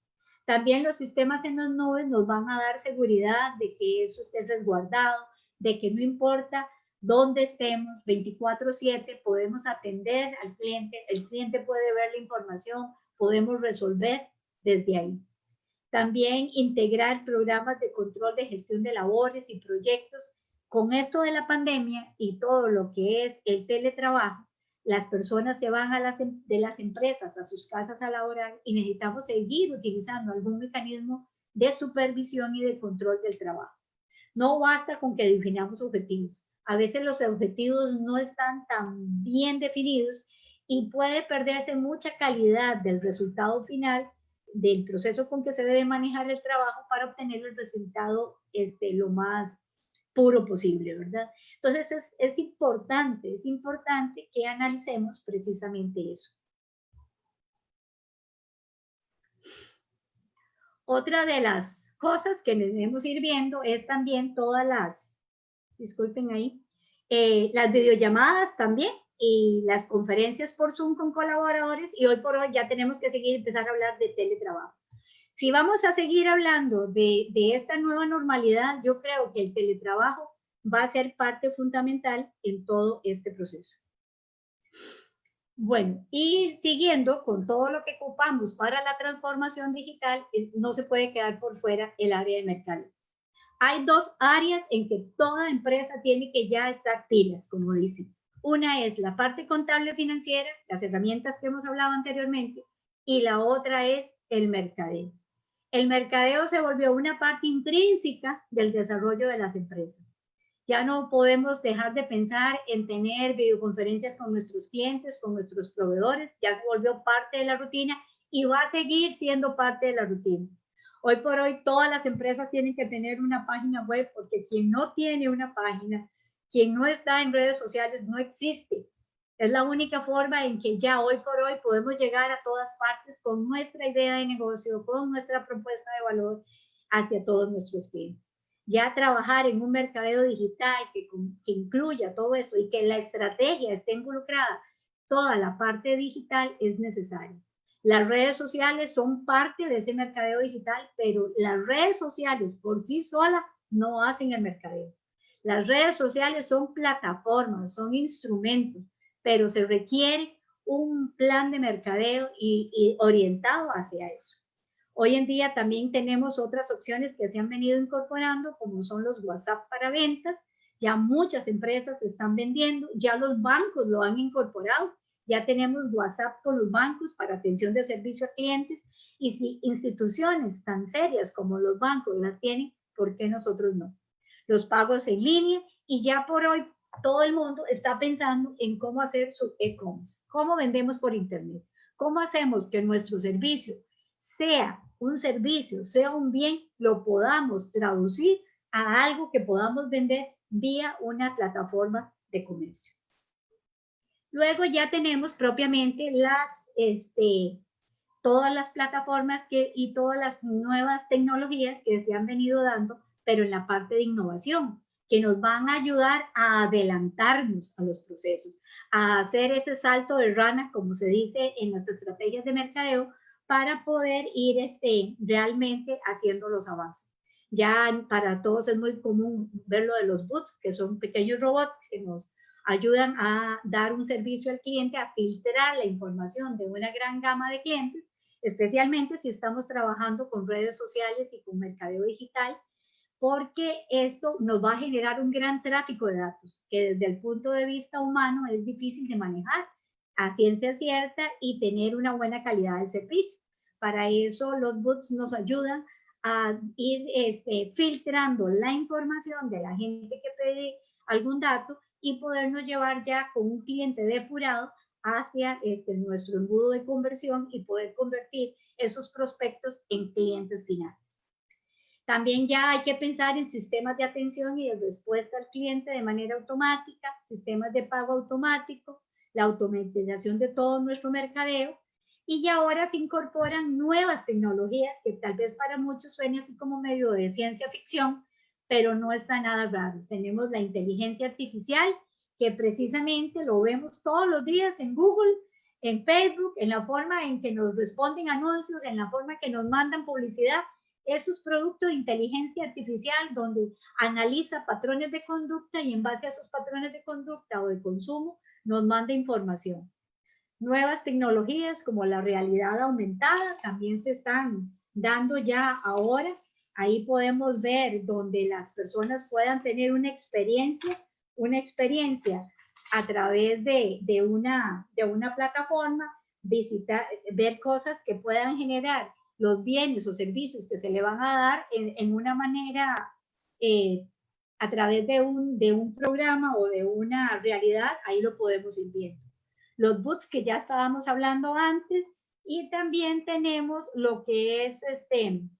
También los sistemas en las nubes nos van a dar seguridad de que eso esté resguardado, de que no importa dónde estemos, 24/7 podemos atender al cliente, el cliente puede ver la información, podemos resolver desde ahí. También integrar programas de control de gestión de labores y proyectos. Con esto de la pandemia y todo lo que es el teletrabajo, las personas se van de las empresas a sus casas a laborar y necesitamos seguir utilizando algún mecanismo de supervisión y de control del trabajo. No basta con que definamos objetivos. A veces los objetivos no están tan bien definidos y puede perderse mucha calidad del resultado final del proceso con que se debe manejar el trabajo para obtener el resultado lo más puro posible, ¿verdad? Entonces es importante que analicemos precisamente eso. Otra de las cosas que debemos ir viendo es también todas las, disculpen ahí, las videollamadas también y las conferencias por Zoom con colaboradores, y hoy por hoy ya tenemos que empezar a hablar de teletrabajo. Si vamos a seguir hablando de esta nueva normalidad, yo creo que el teletrabajo va a ser parte fundamental en todo este proceso. Bueno, y siguiendo con todo lo que ocupamos para la transformación digital, no se puede quedar por fuera el área de mercado. Hay dos áreas en que toda empresa tiene que ya estar pilas, como dicen. Una es la parte contable financiera, las herramientas que hemos hablado anteriormente, y la otra es el mercadeo. El mercadeo se volvió una parte intrínseca del desarrollo de las empresas. Ya no podemos dejar de pensar en tener videoconferencias con nuestros clientes, con nuestros proveedores, ya se volvió parte de la rutina y va a seguir siendo parte de la rutina. Hoy por hoy todas las empresas tienen que tener una página web, porque quien no tiene una página, quien no está en redes sociales, no existe. Es la única forma en que ya hoy por hoy podemos llegar a todas partes con nuestra idea de negocio, con nuestra propuesta de valor hacia todos nuestros clientes. Ya trabajar en un mercadeo digital que incluya todo esto y que la estrategia esté involucrada, toda la parte digital es necesaria. Las redes sociales son parte de ese mercadeo digital, pero las redes sociales por sí solas no hacen el mercadeo. Las redes sociales son plataformas, son instrumentos, pero se requiere un plan de mercadeo y orientado hacia eso. Hoy en día también tenemos otras opciones que se han venido incorporando, como son los WhatsApp para ventas. Ya muchas empresas están vendiendo, ya los bancos lo han incorporado. Ya tenemos WhatsApp con los bancos para atención de servicio a clientes, y si instituciones tan serias como los bancos las tienen, ¿por qué nosotros no? Los pagos en línea, y ya por hoy todo el mundo está pensando en cómo hacer su e-commerce, cómo vendemos por internet, cómo hacemos que nuestro servicio sea un servicio, sea un bien, lo podamos traducir a algo que podamos vender vía una plataforma de comercio. Luego ya tenemos propiamente todas las plataformas y todas las nuevas tecnologías que se han venido dando, pero en la parte de innovación, que nos van a ayudar a adelantarnos a los procesos, a hacer ese salto de rana, como se dice en las estrategias de mercadeo, para poder ir realmente haciendo los avances. Ya para todos es muy común ver lo de los bots, que son pequeños robots que nos ayudan a dar un servicio al cliente, a filtrar la información de una gran gama de clientes, especialmente si estamos trabajando con redes sociales y con mercadeo digital, porque esto nos va a generar un gran tráfico de datos, que desde el punto de vista humano es difícil de manejar a ciencia cierta y tener una buena calidad de servicio. Para eso los bots nos ayudan a ir filtrando la información de la gente que pide algún dato y podernos llevar ya con un cliente depurado hacia nuestro embudo de conversión y poder convertir esos prospectos en clientes finales. También ya hay que pensar en sistemas de atención y de respuesta al cliente de manera automática, sistemas de pago automático, la automatización de todo nuestro mercadeo, y ya ahora se incorporan nuevas tecnologías que tal vez para muchos suene así como medio de ciencia ficción, pero no está nada raro. Tenemos la inteligencia artificial, que precisamente lo vemos todos los días en Google, en Facebook, en la forma en que nos responden anuncios, en la forma que nos mandan publicidad. Eso es producto de inteligencia artificial, donde analiza patrones de conducta y en base a esos patrones de conducta o de consumo nos manda información. Nuevas tecnologías como la realidad aumentada también se están dando ya ahora. Ahí podemos ver donde las personas puedan tener una experiencia a través de una plataforma, visitar, ver cosas que puedan generar los bienes o servicios que se le van a dar en una manera a través de un programa o de una realidad. Ahí lo podemos ir viendo. Los bots que ya estábamos hablando antes, y también tenemos lo que es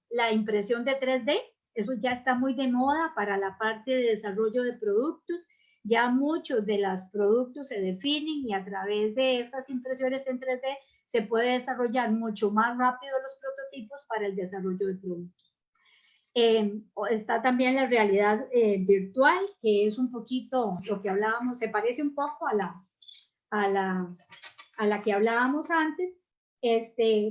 la impresión de 3D. Eso ya está muy de moda para la parte de desarrollo de productos. Ya muchos de los productos se definen y a través de estas impresiones en 3D se puede desarrollar mucho más rápido los prototipos para el desarrollo de productos. Está también la realidad virtual, que es un poquito lo que hablábamos, se parece un poco a la que hablábamos antes,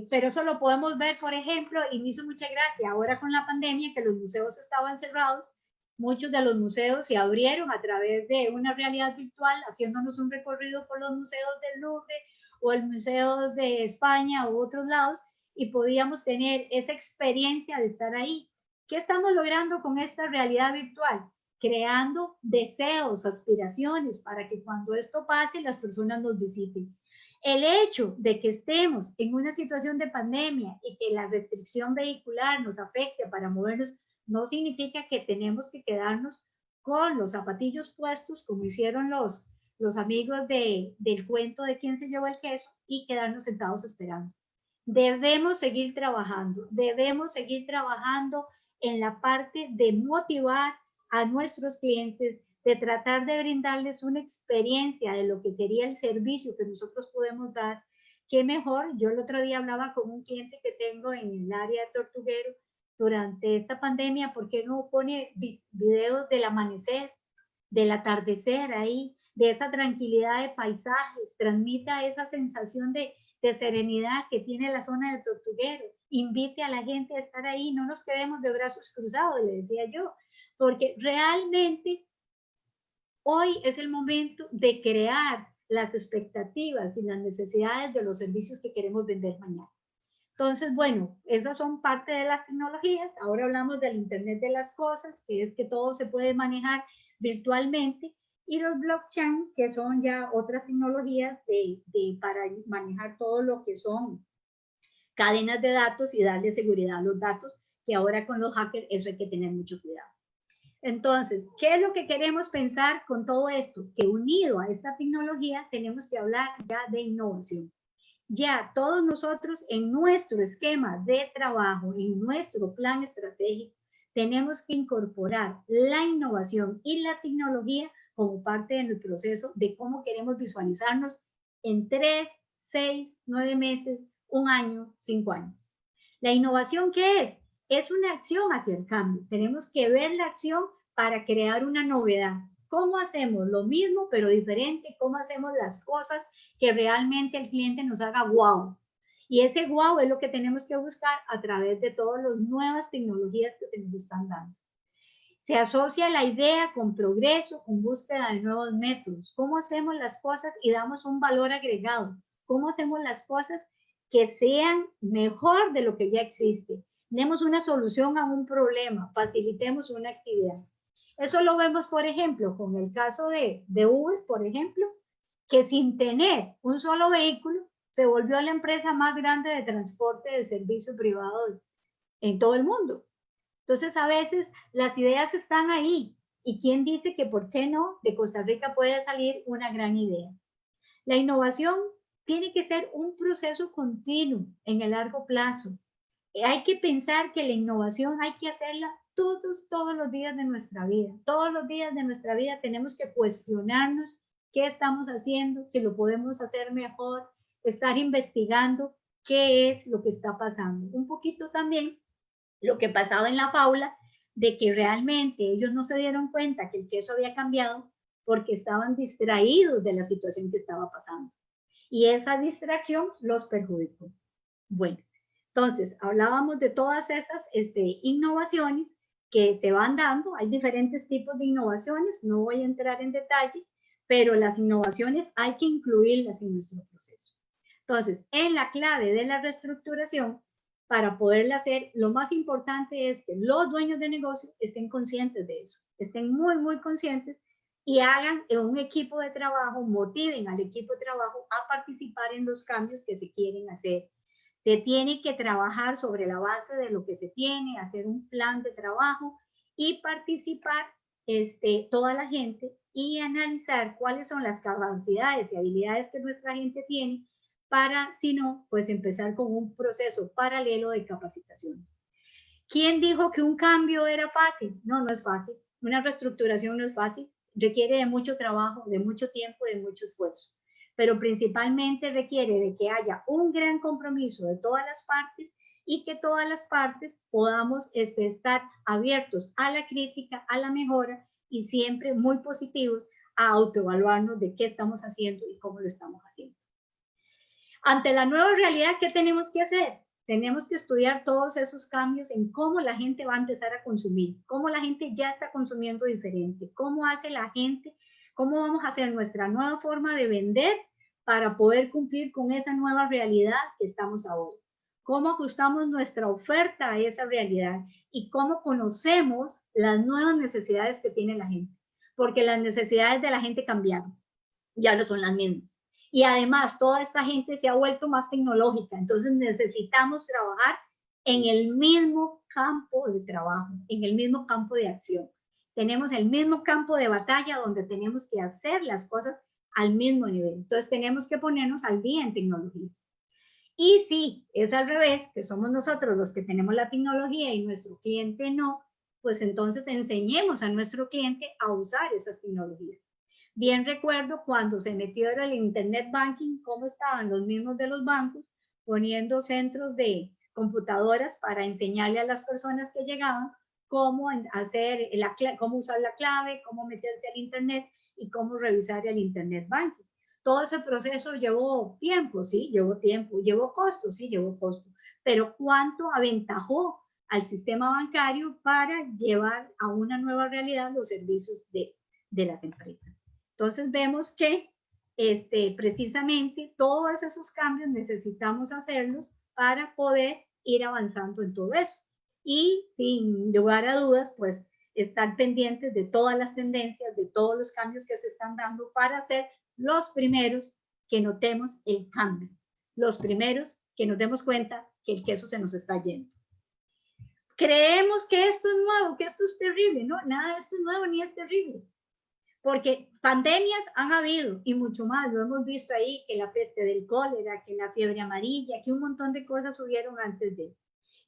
pero eso lo podemos ver, por ejemplo, y me hizo mucha gracia, ahora con la pandemia, que los museos estaban cerrados, muchos de los museos se abrieron a través de una realidad virtual, haciéndonos un recorrido por los museos del Louvre o el museos de España u otros lados, y podíamos tener esa experiencia de estar ahí. ¿Qué estamos logrando con esta realidad virtual? Creando deseos, aspiraciones, para que cuando esto pase, las personas nos visiten. El hecho de que estemos en una situación de pandemia y que la restricción vehicular nos afecte para movernos, no significa que tenemos que quedarnos con los zapatillos puestos, como hicieron los amigos del cuento de quién se llevó el queso, y quedarnos sentados esperando. Debemos seguir trabajando en la parte de motivar a nuestros clientes, de tratar de brindarles una experiencia de lo que sería el servicio que nosotros podemos dar. Qué mejor, yo el otro día hablaba con un cliente que tengo en el área de Tortuguero durante esta pandemia, ¿por qué no pone videos del amanecer, del atardecer ahí, de esa tranquilidad de paisajes, transmita esa sensación de serenidad que tiene la zona del Tortuguero, invite a la gente a estar ahí, no nos quedemos de brazos cruzados, le decía yo, porque realmente hoy es el momento de crear las expectativas y las necesidades de los servicios que queremos vender mañana. Entonces, bueno, esas son parte de las tecnologías. Ahora hablamos del Internet de las cosas, que es que todo se puede manejar virtualmente, y los blockchain, que son ya otras tecnologías para manejar todo lo que son cadenas de datos y darle seguridad a los datos, que ahora con los hackers eso hay que tener mucho cuidado. Entonces, ¿qué es lo que queremos pensar con todo esto? Que unido a esta tecnología tenemos que hablar ya de innovación. Ya todos nosotros en nuestro esquema de trabajo, en nuestro plan estratégico, tenemos que incorporar la innovación y la tecnología como parte del proceso de cómo queremos visualizarnos en 3, 6, 9 meses, 1 año, 5 años. ¿La innovación qué es? Es una acción hacia el cambio. Tenemos que ver la acción para crear una novedad. ¿Cómo hacemos lo mismo pero diferente? ¿Cómo hacemos las cosas que realmente el cliente nos haga wow? Y ese wow es lo que tenemos que buscar a través de todas las nuevas tecnologías que se nos están dando. Se asocia la idea con progreso, con búsqueda de nuevos métodos. ¿Cómo hacemos las cosas y damos un valor agregado? ¿Cómo hacemos las cosas que sean mejor de lo que ya existe. Demos una solución a un problema, facilitemos una actividad. Eso lo vemos, por ejemplo, con el caso de Uber, por ejemplo, que sin tener un solo vehículo, se volvió la empresa más grande de transporte de servicio privado en todo el mundo. Entonces, a veces las ideas están ahí. ¿Y quién dice que por qué no de Costa Rica puede salir una gran idea? La innovación tiene que ser un proceso continuo en el largo plazo. Hay que pensar que la innovación hay que hacerla todos los días de nuestra vida. Todos los días de nuestra vida tenemos que cuestionarnos qué estamos haciendo, si lo podemos hacer mejor, estar investigando qué es lo que está pasando. Un poquito también lo que pasaba en la Paula, de que realmente ellos no se dieron cuenta que el queso había cambiado porque estaban distraídos de la situación que estaba pasando. Y esa distracción los perjudicó. Bueno, entonces hablábamos de todas esas innovaciones que se van dando. Hay diferentes tipos de innovaciones, no voy a entrar en detalle, pero las innovaciones hay que incluirlas en nuestro proceso. Entonces, en la clave de la reestructuración, para poderla hacer, lo más importante es que los dueños de negocio estén conscientes de eso, estén muy conscientes y hagan un equipo de trabajo, motiven al equipo de trabajo a participar en los cambios que se quieren hacer. Se tiene que trabajar sobre la base de lo que se tiene, hacer un plan de trabajo y participar toda la gente y analizar cuáles son las capacidades y habilidades que nuestra gente tiene para, si no, pues empezar con un proceso paralelo de capacitaciones. ¿Quién dijo que un cambio era fácil? No, no es fácil. Una reestructuración no es fácil. Requiere de mucho trabajo, de mucho tiempo, de mucho esfuerzo. Pero principalmente requiere de que haya un gran compromiso de todas las partes y que todas las partes podamos estar abiertos a la crítica, a la mejora y siempre muy positivos a autoevaluarnos de qué estamos haciendo y cómo lo estamos haciendo. Ante la nueva realidad, ¿qué tenemos que hacer? Tenemos que estudiar todos esos cambios en cómo la gente va a empezar a consumir, cómo la gente ya está consumiendo diferente, cómo hace la gente, cómo vamos a hacer nuestra nueva forma de vender para poder cumplir con esa nueva realidad que estamos ahora. Cómo ajustamos nuestra oferta a esa realidad y cómo conocemos las nuevas necesidades que tiene la gente. Porque las necesidades de la gente cambiaron, ya no son las mismas. Y además, toda esta gente se ha vuelto más tecnológica, entonces necesitamos trabajar en el mismo campo de trabajo, en el mismo campo de acción. Tenemos el mismo campo de batalla donde tenemos que hacer las cosas al mismo nivel. Entonces, tenemos que ponernos al día en tecnologías. Y si es al revés, que somos nosotros los que tenemos la tecnología y nuestro cliente no, pues entonces enseñemos a nuestro cliente a usar esas tecnologías. Bien recuerdo cuando se metió el Internet Banking, cómo estaban los mismos de los bancos poniendo centros de computadoras para enseñarle a las personas que llegaban cómo cómo usar la clave, cómo meterse al Internet y cómo revisar el Internet Banking. Todo ese proceso llevó tiempo, sí, llevó tiempo, llevó costo, sí, llevó costo, pero ¿cuánto aventajó al sistema bancario para llevar a una nueva realidad los servicios de las empresas? Entonces vemos que precisamente todos esos cambios necesitamos hacerlos para poder ir avanzando en todo eso. Y sin lugar a dudas, pues estar pendientes de todas las tendencias, de todos los cambios que se están dando para ser los primeros que notemos el cambio, los primeros que nos demos cuenta que el queso se nos está yendo. Creemos que esto es nuevo, que esto es terrible, no, nada de esto es nuevo ni es terrible. Porque pandemias han habido y mucho más, lo hemos visto ahí, que la peste del cólera, que la fiebre amarilla, que un montón de cosas subieron antes de.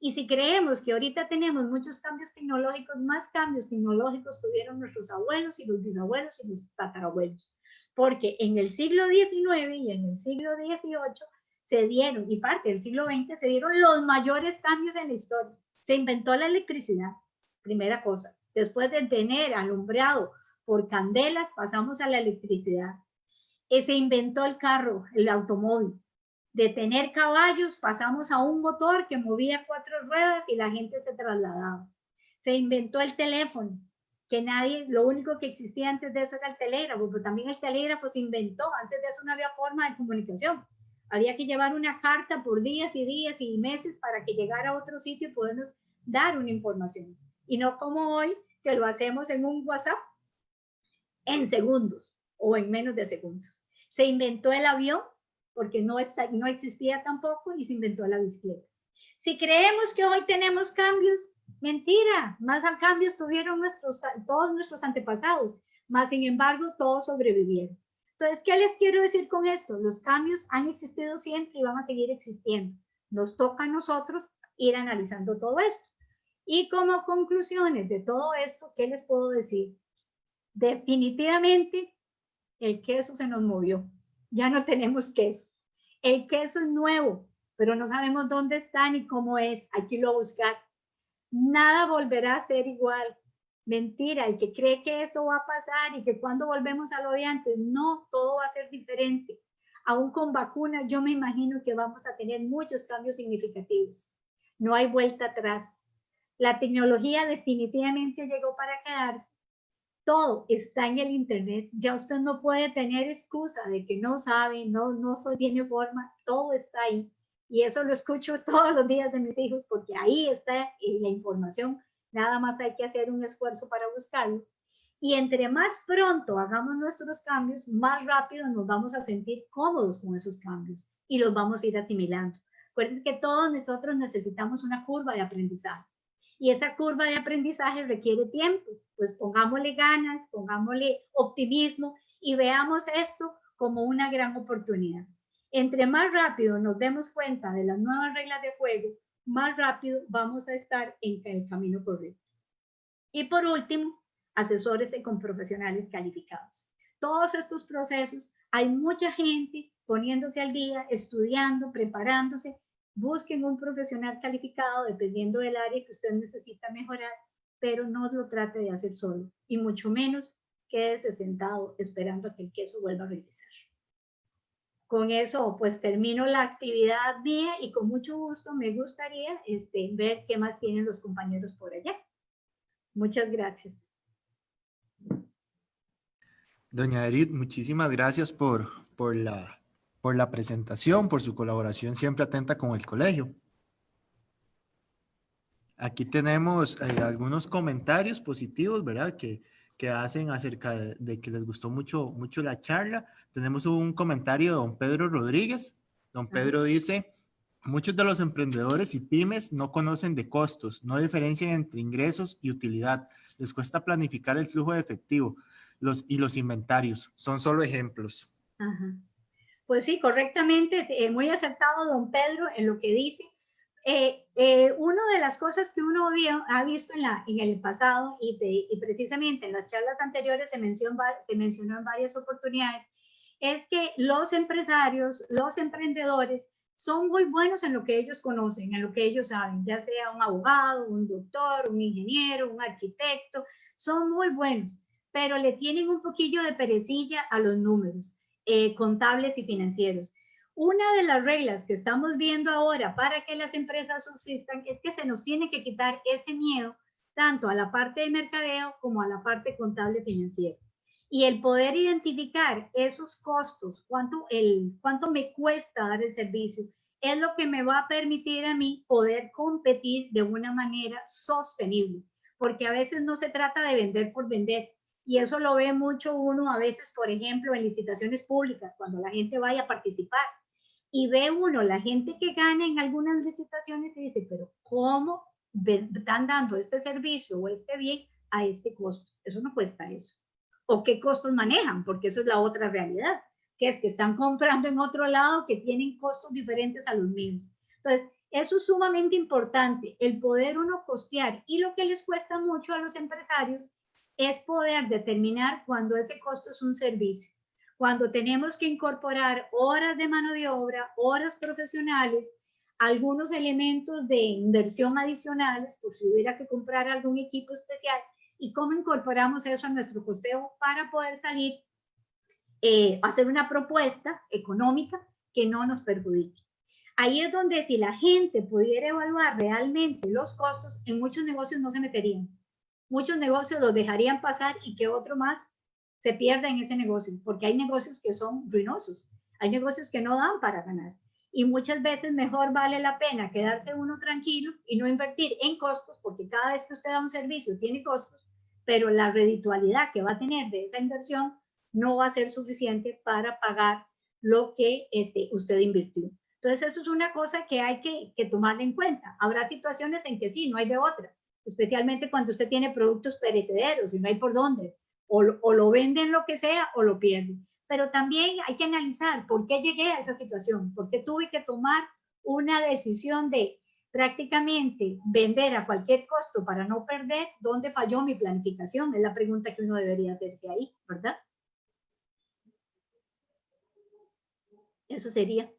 Y si creemos que ahorita tenemos muchos cambios tecnológicos, más cambios tecnológicos tuvieron nuestros abuelos y los bisabuelos y los tatarabuelos. Porque en el siglo XIX y en el siglo XVIII se dieron, y parte del siglo XX, se dieron los mayores cambios en la historia. Se inventó la electricidad, primera cosa. Después de tener alumbrado por candelas, pasamos a la electricidad. Se inventó el carro, el automóvil. De tener caballos, pasamos a un motor que movía 4 ruedas y la gente se trasladaba. Se inventó el teléfono, que lo único que existía antes de eso era el telégrafo, pero también el telégrafo se inventó. Antes de eso no había forma de comunicación. Había que llevar una carta por días y días y meses para que llegara a otro sitio y podernos dar una información. Y no como hoy, que lo hacemos en un WhatsApp en segundos o en menos de segundos. Se inventó el avión porque no existía tampoco y se inventó la bicicleta. Si creemos que hoy tenemos cambios, mentira, más cambios tuvieron todos nuestros antepasados, más sin embargo todos sobrevivieron. Entonces, ¿qué les quiero decir con esto? Los cambios han existido siempre y van a seguir existiendo. Nos toca a nosotros ir analizando todo esto. Y como conclusiones de todo esto, ¿qué les puedo decir? Definitivamente el queso se nos movió. Ya no tenemos queso. El queso es nuevo, pero no sabemos dónde está ni cómo es. Hay que irlo a buscar. Nada volverá a ser igual. Mentira, el que cree que esto va a pasar y que cuando volvemos a lo de antes, no, todo va a ser diferente. Aún con vacunas, yo me imagino que vamos a tener muchos cambios significativos. No hay vuelta atrás. La tecnología definitivamente llegó para quedarse. Todo está en el internet. Ya usted no puede tener excusa de que no sabe, no tiene forma. Todo está ahí. Y eso lo escucho todos los días de mis hijos porque ahí está la información. Nada más hay que hacer un esfuerzo para buscarlo. Y entre más pronto hagamos nuestros cambios, más rápido nos vamos a sentir cómodos con esos cambios y los vamos a ir asimilando. Recuerden que todos nosotros necesitamos una curva de aprendizaje. Y esa curva de aprendizaje requiere tiempo, pues pongámosle ganas, pongámosle optimismo y veamos esto como una gran oportunidad. Entre más rápido nos demos cuenta de las nuevas reglas de juego, más rápido vamos a estar en el camino correcto. Y por último, asesórese con profesionales calificados. Todos estos procesos, hay mucha gente poniéndose al día, estudiando, preparándose. Busquen un profesional calificado dependiendo del área que usted necesita mejorar, pero no lo trate de hacer solo y mucho menos quédese sentado esperando a que el queso vuelva a regresar. Con eso pues termino la actividad mía y con mucho gusto me gustaría ver qué más tienen los compañeros por allá. Muchas gracias. Doña Edith, muchísimas gracias por la presentación, por su colaboración siempre atenta con el colegio. Aquí tenemos algunos comentarios positivos, ¿verdad? Que hacen acerca de que les gustó mucho la charla. Tenemos un comentario de don Pedro Rodríguez. Don Pedro dice, muchos de los emprendedores y pymes no conocen de costos, no diferencian entre ingresos y utilidad. Les cuesta planificar el flujo de efectivo y los inventarios. Son solo ejemplos. Ajá. Pues sí, correctamente, muy acertado don Pedro en lo que dice. Una de las cosas que uno ha visto en el pasado y precisamente en las charlas anteriores se mencionó en varias oportunidades, es que los empresarios, los emprendedores son muy buenos en lo que ellos conocen, en lo que ellos saben, ya sea un abogado, un doctor, un ingeniero, un arquitecto, son muy buenos, pero le tienen un poquillo de perecilla a los números contables y financieros. Una de las reglas que estamos viendo ahora para que las empresas subsistan es que se nos tiene que quitar ese miedo tanto a la parte de mercadeo como a la parte contable financiera. Y el poder identificar esos costos, cuánto me cuesta dar el servicio, es lo que me va a permitir a mí poder competir de una manera sostenible. Porque a veces no se trata de vender por vender. Y eso lo ve mucho uno a veces, por ejemplo, en licitaciones públicas, cuando la gente vaya a participar. Y ve uno la gente que gana en algunas licitaciones y dice, pero ¿cómo están dando este servicio o este bien a este costo? Eso no cuesta eso. ¿O qué costos manejan? Porque eso es la otra realidad, que es que están comprando en otro lado que tienen costos diferentes a los mismos. Entonces, eso es sumamente importante, el poder uno costear. Y lo que les cuesta mucho a los empresarios es poder determinar cuando ese costo es un servicio. Cuando tenemos que incorporar horas de mano de obra, horas profesionales, algunos elementos de inversión adicionales, por si hubiera que comprar algún equipo especial, y cómo incorporamos eso a nuestro costeo para poder salir, hacer una propuesta económica que no nos perjudique. Ahí es donde si la gente pudiera evaluar realmente los costos, en muchos negocios no se meterían. Muchos negocios los dejarían pasar y que otro más se pierda en ese negocio, porque hay negocios que son ruinosos. Hay negocios que no dan para ganar. Y muchas veces mejor vale la pena quedarse uno tranquilo y no invertir en costos, porque cada vez que usted da un servicio tiene costos, pero la reditualidad que va a tener de esa inversión no va a ser suficiente para pagar lo que usted invirtió. Entonces, eso es una cosa que hay que tomar en cuenta. Habrá situaciones en que sí, no hay de otra, especialmente cuando usted tiene productos perecederos y no hay por dónde. O lo venden lo que sea o lo pierden. Pero también hay que analizar por qué llegué a esa situación, por qué tuve que tomar una decisión de prácticamente vender a cualquier costo para no perder, dónde falló mi planificación. Es la pregunta que uno debería hacerse ahí, ¿verdad? Eso sería.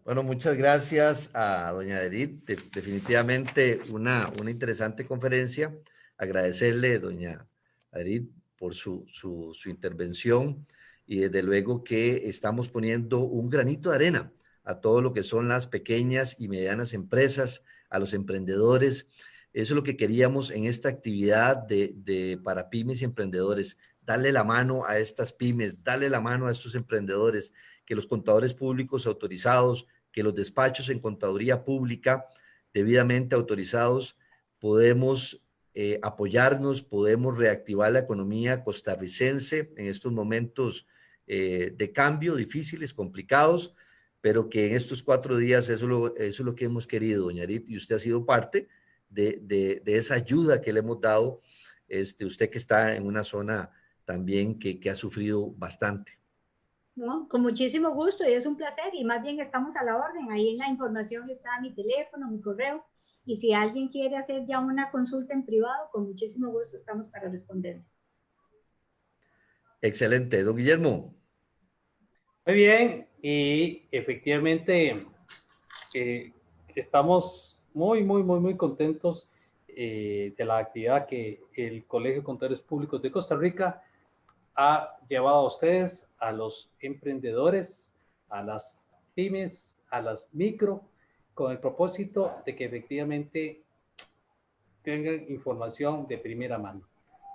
Bueno, muchas gracias a doña Aderit. Definitivamente una interesante conferencia. Agradecerle, doña Aderit, por su intervención y desde luego que estamos poniendo un granito de arena a todo lo que son las pequeñas y medianas empresas, a los emprendedores. Eso es lo que queríamos en esta actividad para pymes y emprendedores, darle la mano a estas pymes, darle la mano a estos emprendedores, que los contadores públicos autorizados, que los despachos en contaduría pública debidamente autorizados, podemos apoyarnos, podemos reactivar la economía costarricense en estos momentos de cambio difíciles, complicados, pero que en estos 4 días eso es lo que hemos querido, doña Arit, y usted ha sido parte de esa ayuda que le hemos dado, usted que está en una zona también que ha sufrido bastante. No, con muchísimo gusto y es un placer y más bien estamos a la orden. Ahí en la información está mi teléfono, mi correo y si alguien quiere hacer ya una consulta en privado, con muchísimo gusto estamos para responderles. Excelente, don Guillermo. Muy bien, y efectivamente estamos muy contentos de la actividad que el Colegio de Contadores Públicos de Costa Rica ha llevado a ustedes, a los emprendedores, a las pymes, a las micro, con el propósito de que efectivamente tengan información de primera mano.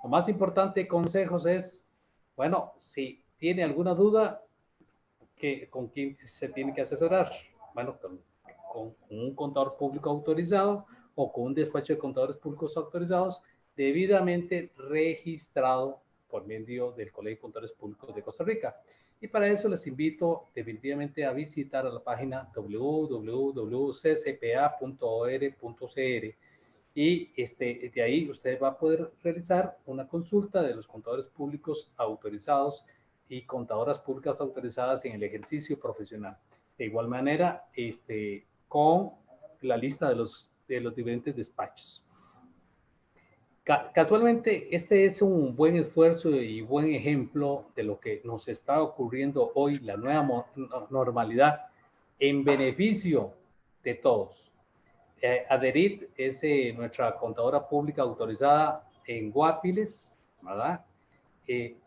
Lo más importante, consejos, es, bueno, si tiene alguna duda, ¿con quién se tiene que asesorar? Bueno, con un contador público autorizado o con un despacho de contadores públicos autorizados debidamente registrado por medio del Colegio de Contadores Públicos de Costa Rica. Y para eso les invito definitivamente a visitar a la página www.ccpa.or.cr y de ahí usted va a poder realizar una consulta de los contadores públicos autorizados y contadoras públicas autorizadas en el ejercicio profesional. De igual manera, con la lista de los diferentes despachos. Casualmente, este es un buen esfuerzo y buen ejemplo de lo que nos está ocurriendo hoy, la nueva normalidad, en beneficio de todos. Aderit es nuestra contadora pública autorizada en Guapiles, ¿verdad?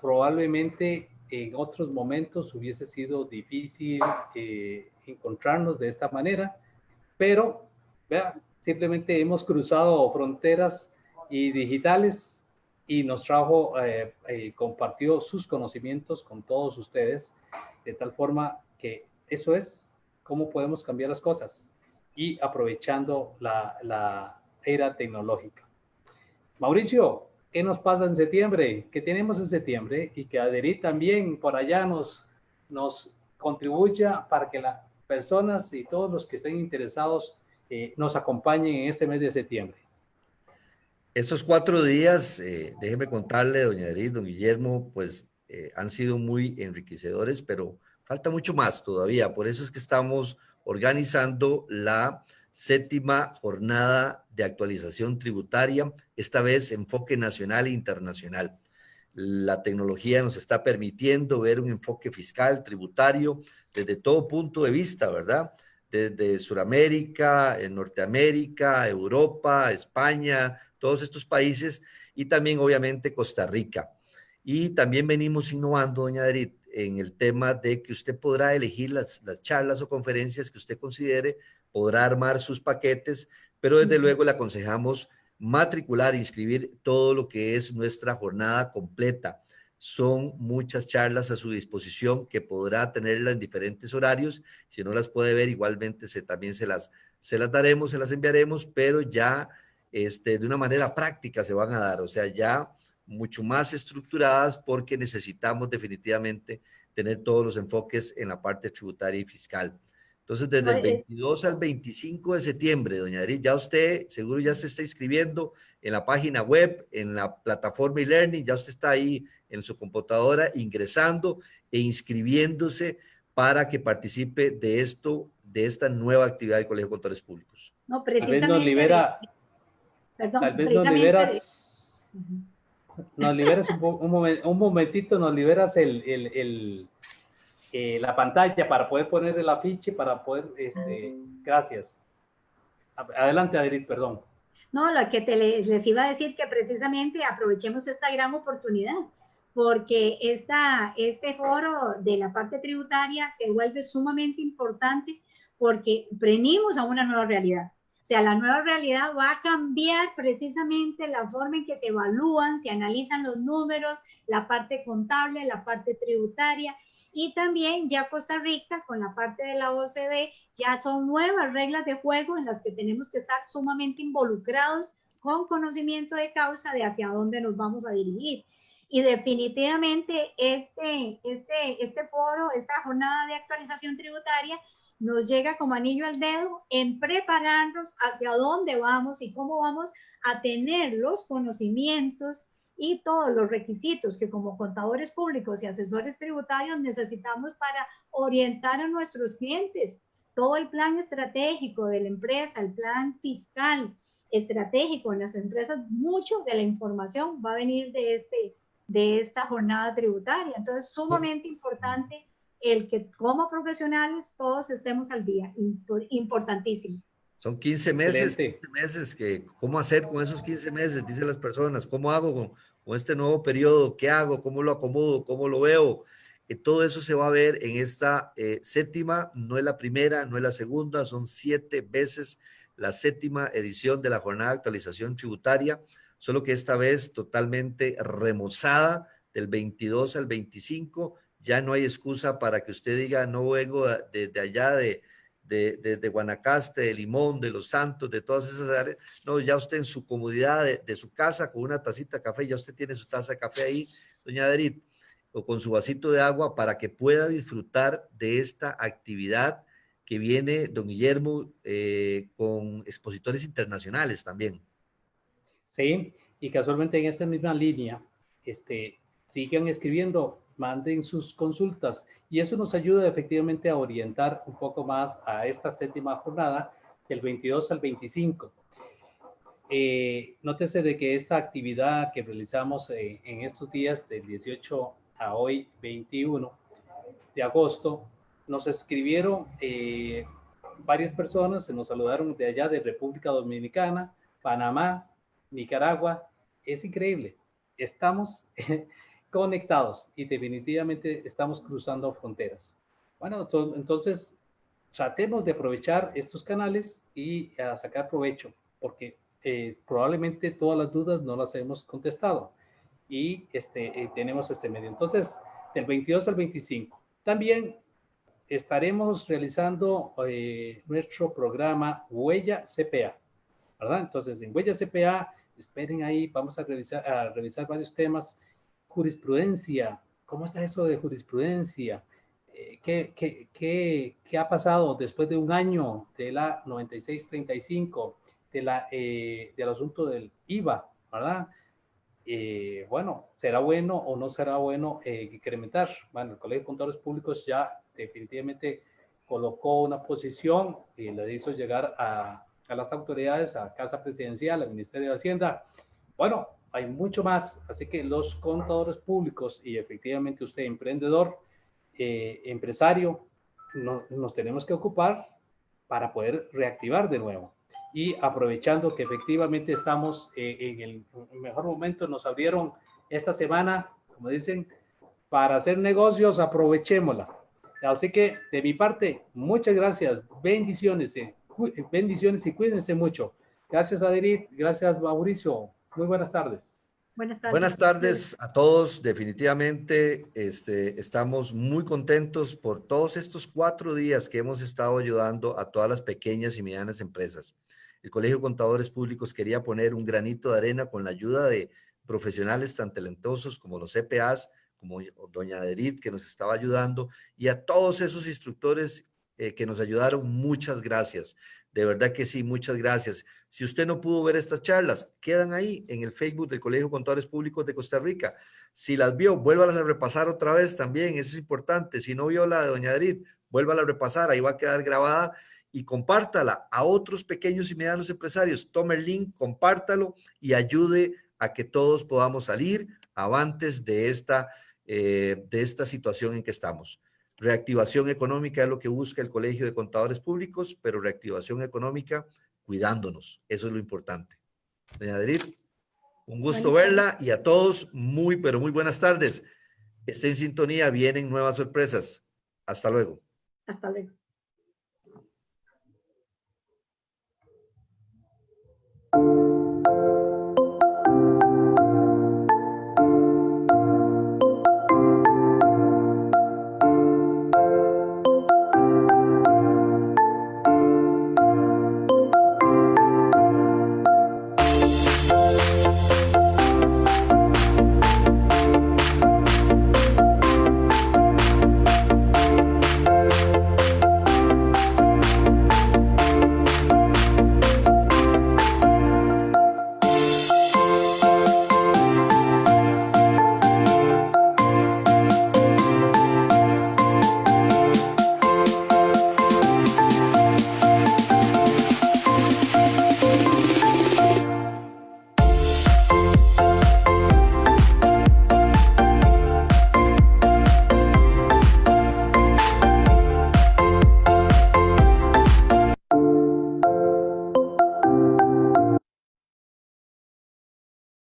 Probablemente en otros momentos hubiese sido difícil encontrarnos de esta manera, pero vea, simplemente hemos cruzado fronteras y digitales y nos trajo, compartió sus conocimientos con todos ustedes, de tal forma que eso es cómo podemos cambiar las cosas y aprovechando la era tecnológica. Mauricio, ¿qué nos pasa en septiembre? ¿Qué tenemos en septiembre? Y que Aderit también por allá nos contribuya para que las personas y todos los que estén interesados nos acompañen en este mes de septiembre. Estos 4 días, déjeme contarle, doña Aderit, don Guillermo, pues han sido muy enriquecedores, pero falta mucho más todavía. Por eso es que estamos organizando la 7ª jornada de actualización tributaria, esta vez enfoque nacional e internacional. La tecnología nos está permitiendo ver un enfoque fiscal, tributario, desde todo punto de vista, ¿verdad? Desde Sudamérica, Norteamérica, Europa, España, todos estos países y también obviamente Costa Rica. Y también venimos innovando, doña Aderit, en el tema de que usted podrá elegir las charlas o conferencias que usted considere, podrá armar sus paquetes, pero desde luego le aconsejamos matricular, inscribir todo lo que es nuestra jornada completa son muchas charlas a su disposición que podrá tenerlas en diferentes horarios. Si no las puede ver, igualmente también se las daremos, se las enviaremos, pero ya de una manera práctica se van a dar, o sea, ya mucho más estructuradas, porque necesitamos definitivamente tener todos los enfoques en la parte tributaria y fiscal. Entonces, desde el 22 al 25 de septiembre, doña Edith, ya usted seguro ya se está inscribiendo en la página web, en la plataforma e-learning, ya usted está ahí en su computadora ingresando e inscribiéndose para que participe de esta nueva actividad del Colegio de Contadores Públicos. No, precisamente. Tal vez nos liberas un momentito, nos liberas la pantalla para poder poner el afiche, para poder, gracias. Adelante, Adrit, perdón. No, lo que les iba a decir, que precisamente aprovechemos esta gran oportunidad, porque este foro de la parte tributaria se vuelve sumamente importante, porque venimos a una nueva realidad. O sea, la nueva realidad va a cambiar precisamente la forma en que se evalúan, se analizan los números, la parte contable, la parte tributaria, y también ya Costa Rica, con la parte de la OCDE, ya son nuevas reglas de juego en las que tenemos que estar sumamente involucrados con conocimiento de causa de hacia dónde nos vamos a dirigir. Y definitivamente este foro, esta jornada de actualización tributaria, nos llega como anillo al dedo en prepararnos hacia dónde vamos y cómo vamos a tener los conocimientos y todos los requisitos que como contadores públicos y asesores tributarios necesitamos para orientar a nuestros clientes. Todo el plan estratégico de la empresa, el plan fiscal estratégico en las empresas, mucho de la información va a venir de esta jornada tributaria. Entonces, sumamente importante el que como profesionales todos estemos al día, importantísimo. Son 15 meses, 15 meses que, ¿cómo hacer con esos 15 meses? Dicen las personas, ¿cómo hago con este nuevo periodo? ¿Qué hago? ¿Cómo lo acomodo? ¿Cómo lo veo? Todo eso se va a ver en esta séptima, no es la primera, no es la segunda, son 7 veces la séptima edición de la jornada de actualización tributaria, solo que esta vez totalmente remozada del 22 al 25. Ya no hay excusa para que usted diga, no vengo de allá de Guanacaste, de Limón, de Los Santos, de todas esas áreas. No, ya usted en su comodidad de su casa, con una tacita de café, ya usted tiene su taza de café ahí, doña Adrit, o con su vasito de agua, para que pueda disfrutar de esta actividad que viene, don Guillermo, con expositores internacionales también. Sí, y casualmente en esta misma línea, sigan escribiendo, manden sus consultas, y eso nos ayuda efectivamente a orientar un poco más a esta séptima jornada del 22 al 25. Nótese de que esta actividad que realizamos en estos días del 18 a hoy 21 de agosto, nos escribieron varias personas, se nos saludaron de allá de República Dominicana, Panamá, Nicaragua. Es increíble, estamos conectados y definitivamente estamos cruzando fronteras. Bueno, entonces tratemos de aprovechar estos canales y a sacar provecho, porque probablemente todas las dudas no las hemos contestado y tenemos este medio. Entonces, del 22 al 25. También estaremos realizando nuestro programa Huella CPA, ¿verdad? Entonces, en Huella CPA, esperen ahí, vamos a revisar varios temas. Jurisprudencia, ¿cómo está eso de jurisprudencia? ¿Qué ha pasado después de un año de la 9635, del asunto del IVA, ¿verdad? Bueno, ¿será bueno o no será bueno incrementar? Bueno, el Colegio de Contadores Públicos ya definitivamente colocó una posición y le hizo llegar a las autoridades, a Casa Presidencial, al Ministerio de Hacienda. Bueno, hay mucho más, así que los contadores públicos y efectivamente usted, emprendedor, empresario, nos tenemos que ocupar para poder reactivar de nuevo. Y aprovechando que efectivamente estamos en el mejor momento, nos abrieron esta semana, como dicen, para hacer negocios, aprovechémosla. Así que de mi parte, muchas gracias, bendiciones y cuídense mucho. Gracias, Adrit, gracias, Mauricio. Muy buenas tardes. Buenas tardes. Buenas tardes a todos. Definitivamente estamos muy contentos por todos estos 4 días que hemos estado ayudando a todas las pequeñas y medianas empresas. El Colegio de Contadores Públicos quería poner un granito de arena con la ayuda de profesionales tan talentosos como los CPAs, como doña Aderit, que nos estaba ayudando, y a todos esos instructores que nos ayudaron. Muchas gracias. De verdad que sí, muchas gracias. Si usted no pudo ver estas charlas, quedan ahí en el Facebook del Colegio de Contadores Públicos de Costa Rica. Si las vio, vuélvalas a repasar otra vez también, eso es importante. Si no vio la de doña Aderit, vuélvala a repasar, ahí va a quedar grabada, y compártala a otros pequeños y medianos empresarios. Tome el link, compártalo y ayude a que todos podamos salir avantes de esta situación en que estamos. Reactivación económica es lo que busca el Colegio de Contadores Públicos, pero reactivación económica cuidándonos. Eso es lo importante. Doña Aderit, un gusto verla, y a todos muy, pero muy buenas tardes. Esté en sintonía, vienen nuevas sorpresas. Hasta luego. Hasta luego.